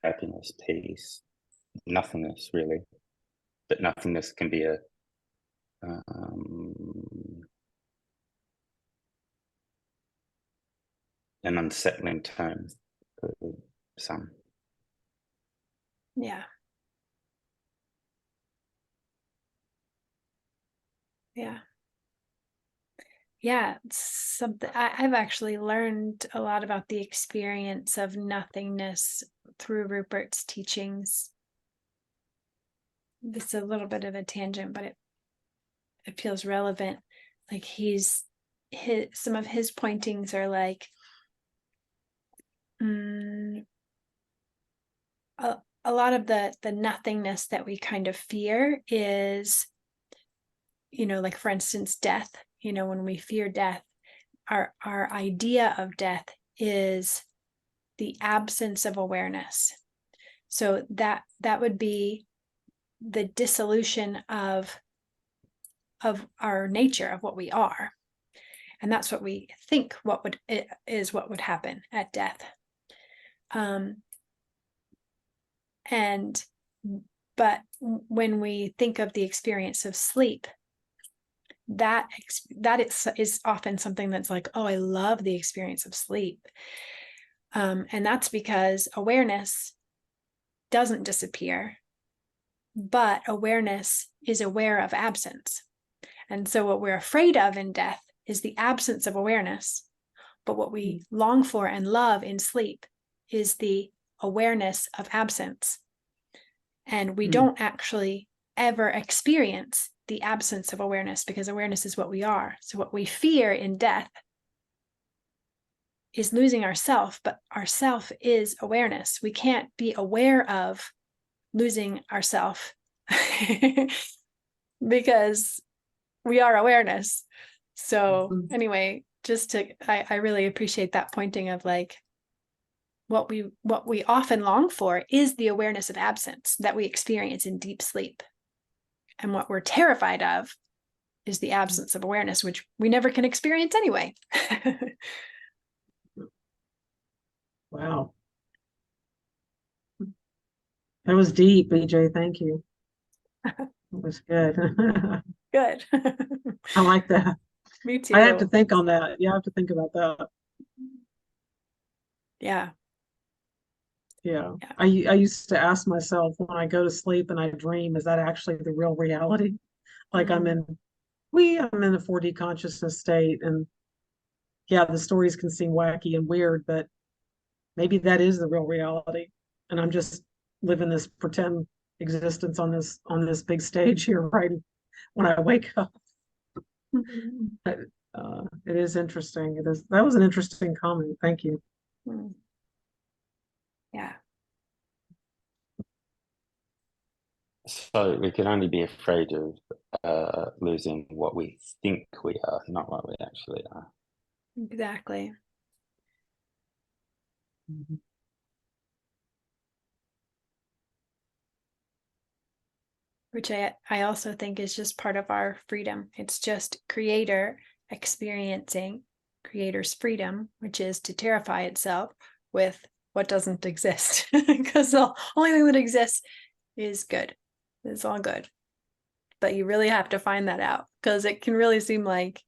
happiness, peace, nothingness, really. But nothingness can be an unsettling term for some. Yeah. Yeah. Yeah, it's something I've actually learned a lot about the experience of nothingness through Rupert's teachings. This is a little bit of a tangent, but it feels relevant. Like some of his pointings are like a lot of the nothingness that we kind of fear is, like for instance, death. When we fear death, our idea of death is the absence of awareness. So that would be the dissolution of our nature, of what we are. And that's what we think what would happen at death. But when we think of the experience of sleep, that is often something that's like, oh, I love the experience of sleep. And that's because awareness doesn't disappear, but awareness is aware of absence. And so what we're afraid of in death is the absence of awareness. But what we long for and love in sleep is the awareness of absence. And we don't actually ever experience the absence of awareness, because awareness is what we are. So what we fear in death is losing ourself, but ourself is awareness. We can't be aware of losing ourself because we are awareness. So anyway, I really appreciate that pointing of like, what we often long for is the awareness of absence that we experience in deep sleep. And what we're terrified of is the absence of awareness, which we never can experience anyway. Wow. That was deep, BJ. Thank you. It was good. Good. I like that. Me too. I have to think on that. Yeah, I have to think about that. Yeah. Yeah. I used to ask myself when I go to sleep and I dream, is that actually the real reality? Like I'm in a 4D consciousness state, and yeah, the stories can seem wacky and weird, but maybe that is the real reality. And I'm just living this pretend existence on this big stage here right when I wake up. But, it is interesting. That was an interesting comment. Thank you. Yeah. So we can only be afraid of losing what we think we are, not what we actually are. Exactly. Mhm. Which I also think is just part of our freedom. It's just creator experiencing creator's freedom, which is to terrify itself with what doesn't exist. Because the only thing that exists is good. It's all good. But you really have to find that out, because it can really seem like,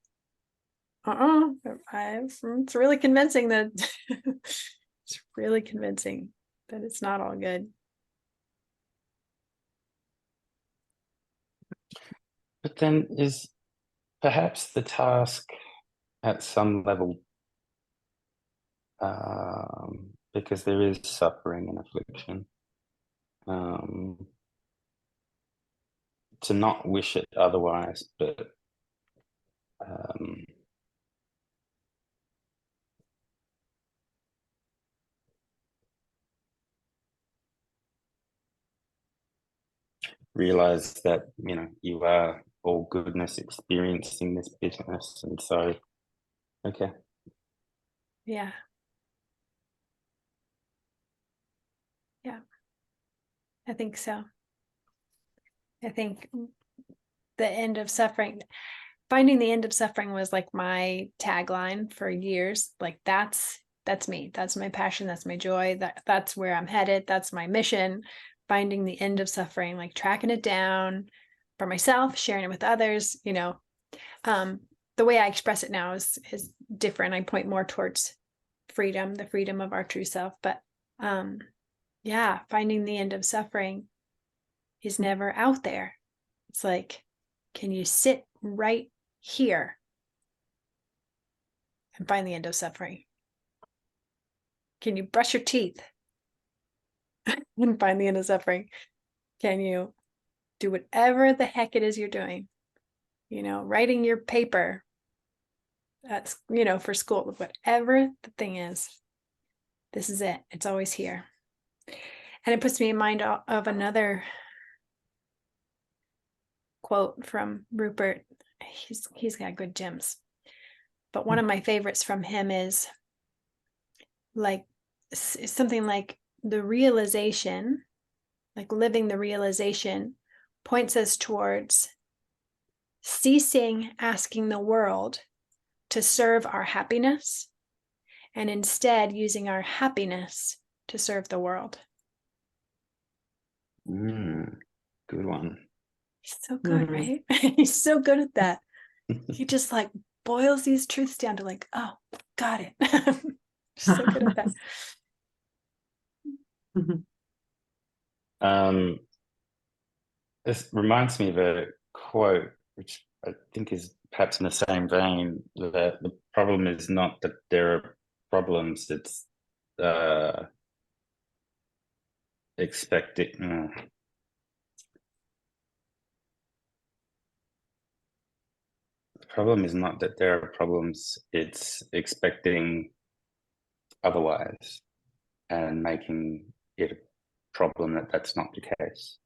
it's really convincing that it's really convincing that it's not all good. But then is perhaps the task at some level, because there is suffering and affliction, to not wish it otherwise, but realize that, you know, you are all goodness experiencing this business. And so, okay. Yeah. Yeah. I think so. I think the end of suffering, finding the end of suffering was like my tagline for years. Like that's me. That's my passion. That's my joy. That's where I'm headed. That's my mission. Finding the end of suffering, like tracking it down for myself, sharing it with others. You know, the way I express it now is different. I point more towards freedom, the freedom of our true self. But yeah, finding the end of suffering is never out there. It's like, can you sit right here and find the end of suffering? Can you brush your teeth and find the end of suffering? Can you do whatever the heck it is you're doing? You know, writing your paper, that's, you know, for school, whatever the thing is, this is it. It's always here. And it puts me in mind of another quote from Rupert. He's got good gems. But one of my favorites from him is like something like the realization, like living the realization, points us towards ceasing asking the world to serve our happiness and instead using our happiness to serve the world. Good one. He's so good, right? He's so good at that. He just like boils these truths down to like, oh, got it. So good at that. This reminds me of a quote, which I think is perhaps in the same vein, that the problem is not that there are problems, it's expecting. The problem is not that there are problems, it's expecting otherwise and making it a problem that that's not the case.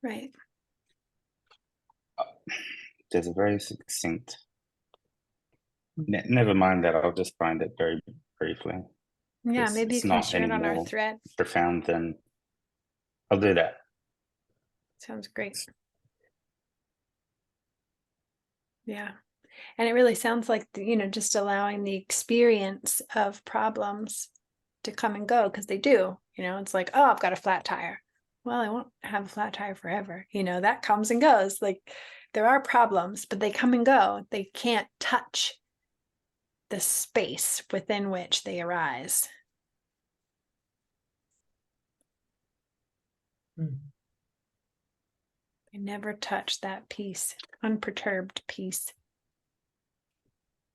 Right. There's a very succinct. Never mind that. I'll just find it very briefly. Yeah, maybe you it's can not share any it on our more thread. profound than. I'll do that. Sounds great. Yeah. And it really sounds like, you know, just allowing the experience of problems to come and go, because they do. You know, it's like, oh, I've got a flat tire. Well, I won't have a flat tire forever. You know, that comes and goes. Like there are problems, but they come and go. They can't touch the space within which they arise. They never touch that peace, unperturbed peace.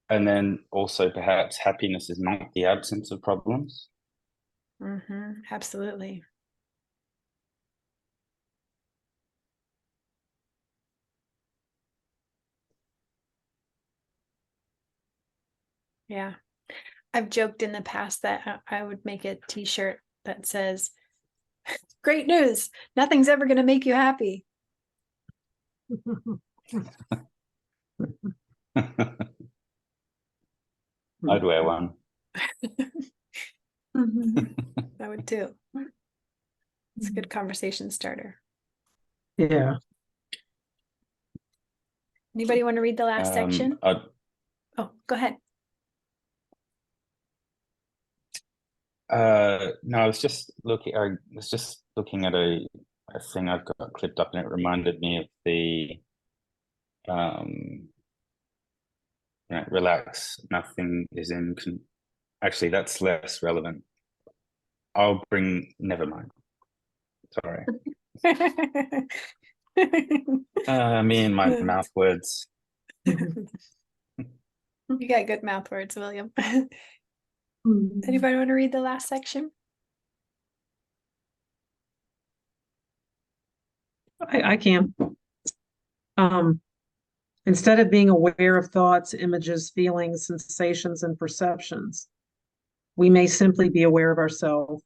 And then also perhaps happiness is not the absence of problems. Absolutely. Yeah. I've joked in the past that I would make a t-shirt that says Great news. Nothing's ever going to make you happy. I'd wear one. I would too. It's a good conversation starter. Yeah. Anybody want to read the last section? Oh, go ahead. No, I was just looking at a thing I've got clipped up, and it reminded me of the relax, nothing is in actually, that's less relevant. Never mind. Sorry. Me and my mouth words. You got good mouth words, William. Anybody want to read the last section? I can. Instead of being aware of thoughts, images, feelings, sensations, and perceptions, we may simply be aware of ourselves.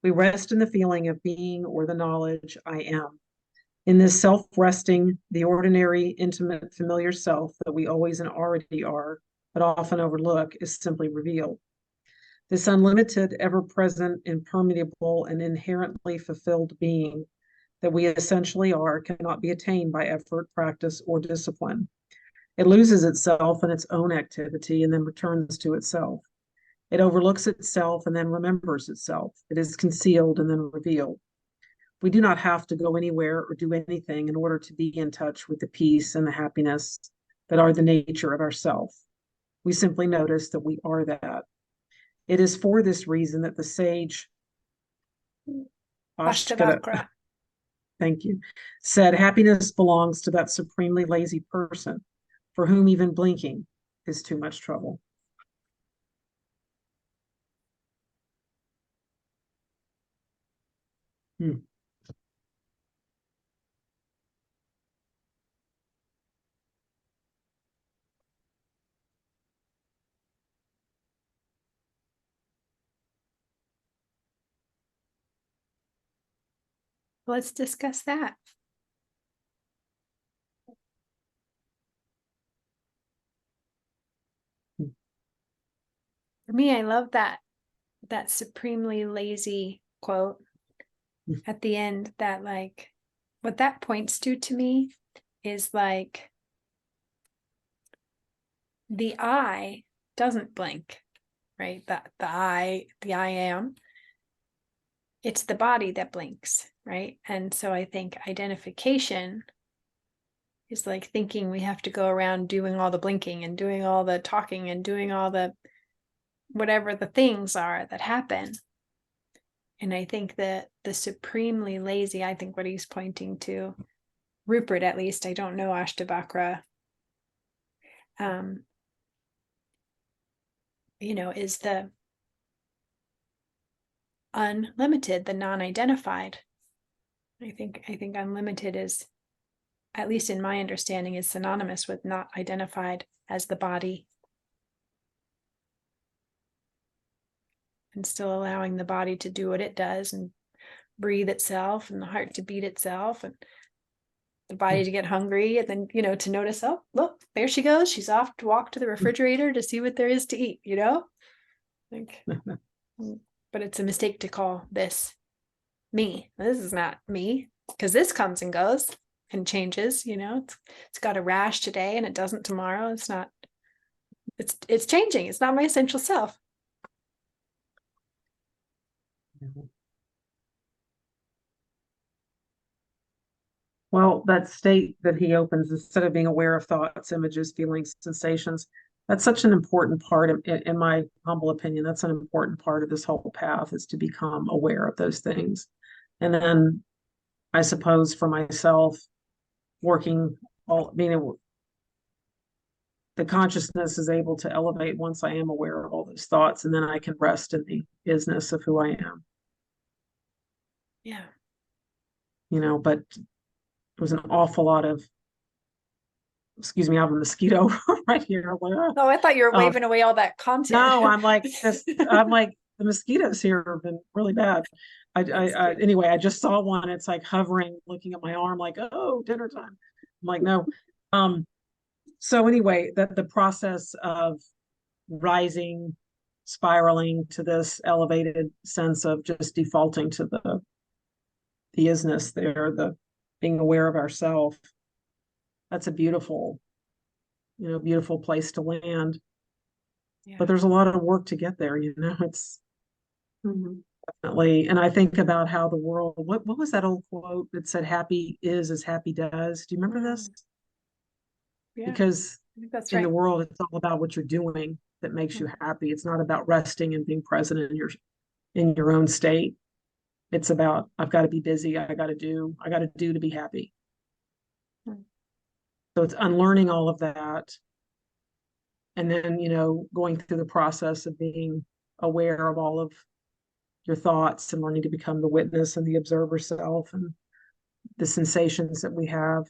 We rest in the feeling of being or the knowledge I am. In this self-resting, the ordinary, intimate, familiar self that we always and already are, but often overlook, is simply revealed. This unlimited, ever-present, impermeable, and inherently fulfilled being that we essentially are cannot be attained by effort, practice, or discipline. It loses itself in its own activity and then returns to itself. It overlooks itself and then remembers itself. It is concealed and then revealed. We do not have to go anywhere or do anything in order to be in touch with the peace and the happiness that are the nature of ourself. We simply notice that we are that. It is for this reason that the sage Ashtavakra. Thank you, said happiness belongs to that supremely lazy person for whom even blinking is too much trouble. Let's discuss that. For me, I love that supremely lazy quote at the end, that like what that points to me is like the I doesn't blink, right? The I am, it's the body that blinks, right? And so I think identification is like thinking we have to go around doing all the blinking and doing all the talking and doing all the whatever the things are that happen. And I think that the supremely lazy, I think what he's pointing to, Rupert at least, I don't know Ashtavakra, is the unlimited, the non-identified. I think unlimited is, at least in my understanding, is synonymous with not identified as the body. And still allowing the body to do what it does and breathe itself and the heart to beat itself and the body to get hungry and then, to notice, oh, look, there she goes. She's off to walk to the refrigerator to see what there is to eat, Like, but it's a mistake to call this me. This is not me, because this comes and goes and changes, it's got a rash today and it doesn't tomorrow. It's not, it's changing. It's not my essential self. Well, that state that he opens, instead of being aware of thoughts, images, feelings, sensations, that's such an important part of, in my humble opinion, that's an important part of this whole path, is to become aware of those things. And then I suppose for myself, the consciousness is able to elevate once I am aware of all those thoughts, and then I can rest in the isness of who I am. Yeah. But there was an awful lot of, excuse me, I have a mosquito right here. Like, oh, I thought you were waving away all that content. No, I'm like, the mosquitoes here have been really bad. Anyway, I just saw one. It's like hovering, looking at my arm, like, oh, dinner time. I'm like, no. So anyway, that the process of rising, spiraling to this elevated sense of just defaulting to the isness there, the being aware of ourself. That's a beautiful, beautiful place to land. Yeah. But there's a lot of work to get there, it's Mhm. definitely. And I think about how the world, what was that old quote that said, happy is as happy does? Do you remember this? Yeah, Because I think that's in right. the world, it's all about what you're doing that makes you happy. It's not about resting and being present in your own state. It's about, I've got to be busy. I got to do to be happy. Mm. So it's unlearning all of that. And then, going through the process of being aware of all of your thoughts and learning to become the witness and the observer self and the sensations that we have.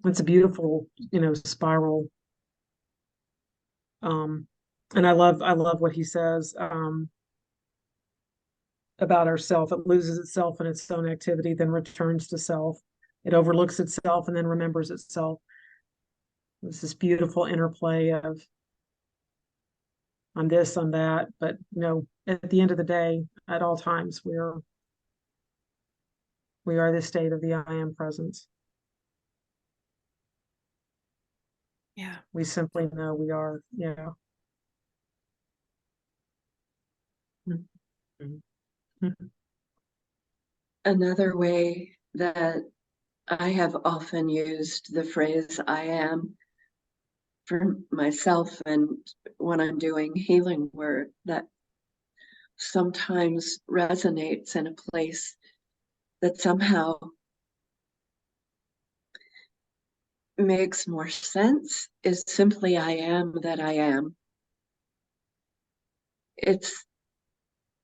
It's a beautiful, spiral. And I love what he says about ourself. It loses itself in its own activity, then returns to self. It overlooks itself and then remembers itself. It's this beautiful interplay of I'm this, I'm that, but at the end of the day, at all times, we are the state of the I am presence. Yeah. We simply know we are. Yeah. Another way that I have often used the phrase I am for myself and when I'm doing healing work that sometimes resonates in a place that somehow makes more sense is simply I am that I am. It's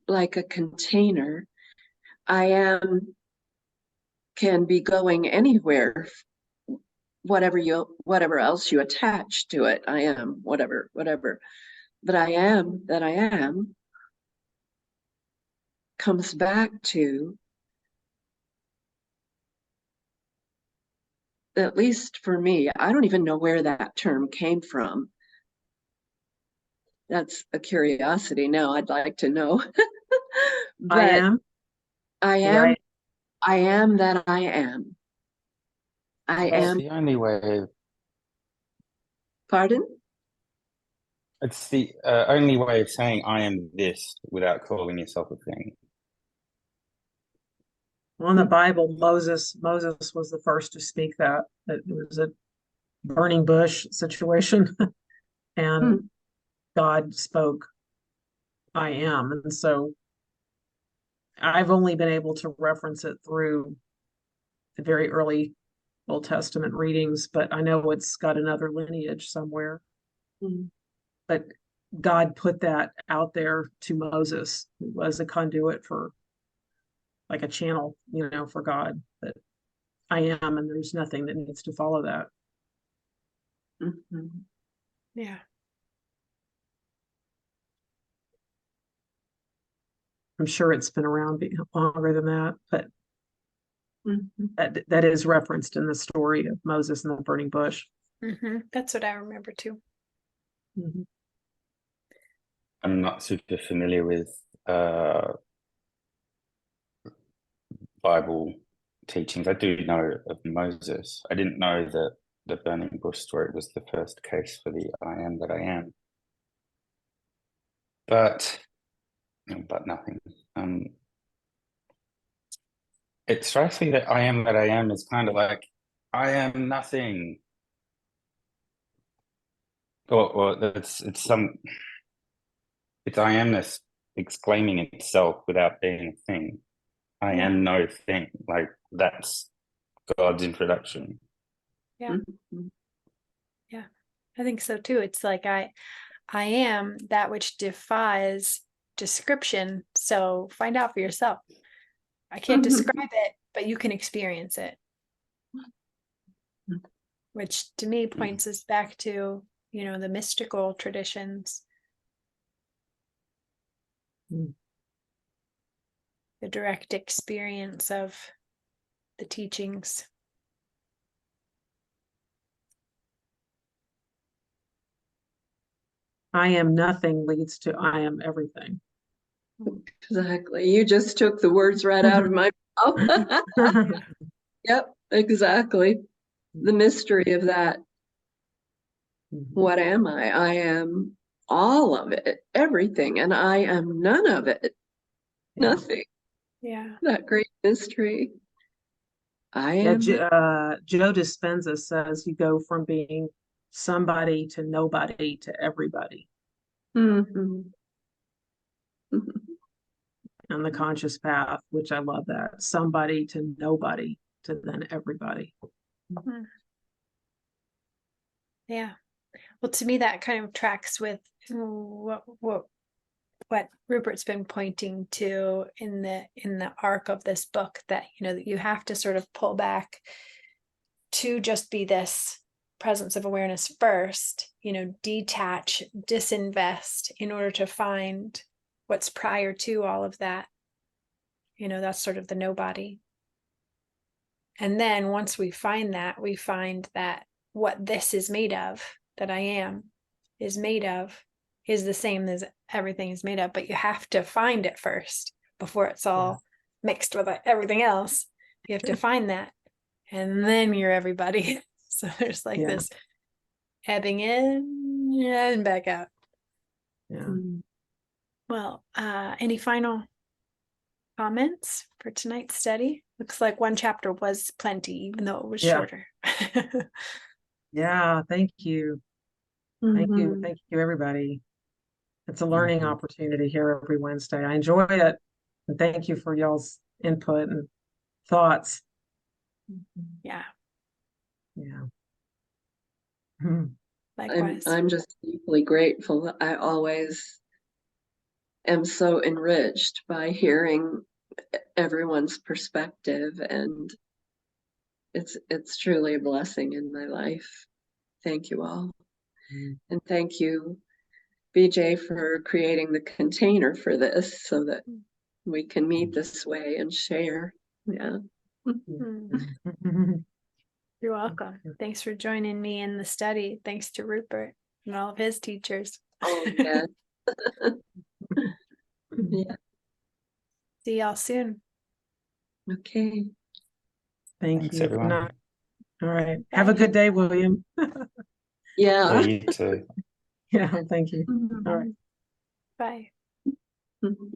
like a container. I am can be going anywhere, whatever else you attach to it. I am whatever. But I am that I am comes back to, at least for me, I don't even know where that term came from. That's a curiosity now. I'd like to know. But I am. I am, I am that I am. I It's am. the only way. Pardon? It's the only way of saying I am this without calling yourself a thing. Well, in the Bible, Moses was the first to speak that. It was a burning bush situation, and God spoke, I am. And so I've only been able to reference it through the very early Old Testament readings, but I know it's got another lineage somewhere. Mm. But God put that out there to Moses, who was a conduit for, like a channel, for God, that I am, and there's nothing that needs to follow that. Mm-hmm. Yeah. I'm sure it's been around longer than that, but Mm-hmm. that is referenced in the story of Moses and the burning bush. That's what I remember too. Mm-hmm. I'm not super familiar with Bible teachings. I do know of Moses. I didn't know that the burning bush story was the first case for the I am that I am. But nothing. It strikes me that I am that I am is kind of like I am nothing. Or it's I amness exclaiming itself without being a thing. I am no thing. Like that's God's introduction. Yeah. Mm-hmm. Yeah. I think so too. It's like I am that which defies description. So find out for yourself. I can't describe it, but you can experience it. Which to me points us back to, the mystical traditions. the direct experience of the teachings. I am nothing leads to I am everything. Exactly. You just took the words right out of my mouth. Yep, exactly. The mystery of that. What am I? I am all of it, everything, and I am none of it. Yeah. Nothing. Yeah. That great mystery. I Yeah, am. Joe Dispenza says you go from being somebody to nobody to everybody Mhm. on the conscious path, which I love that. Somebody to nobody to then everybody. Yeah. Well, to me, that kind of tracks with what Rupert's been pointing to in the arc of this book, that that you have to sort of pull back to just be this presence of awareness first, detach, disinvest in order to find what's prior to all of that. That's sort of the nobody. And then once we find that, we find that what this is made of, that I am is made of, is the same as everything is made of, but you have to find it first before it's all mixed with everything else. You have to find that, and then you're everybody. So there's like this ebbing in and back out. Yeah. Well, any final comments for tonight's study? Looks like one chapter was plenty, even though it was shorter. Yeah, thank you. Thank you. Thank you, everybody. It's a learning opportunity here every Wednesday. I enjoy it. And thank you for y'all's input and thoughts. Yeah. Yeah. Likewise. I'm just deeply grateful. I always am so enriched by hearing everyone's perspective, and it's truly a blessing in my life. Thank you all. And thank you, BJ, for creating the container for this so that we can meet this way and share. Yeah. You're welcome. Thanks for joining me in the study. Thanks to Rupert and all of his teachers. Oh, yeah. Yeah. See y'all soon. Okay. Thank Thanks, you. everyone. All right. Bye. Have a good day, William. Yeah. Yeah, you too. Yeah, thank you. All right. Bye. Mhm.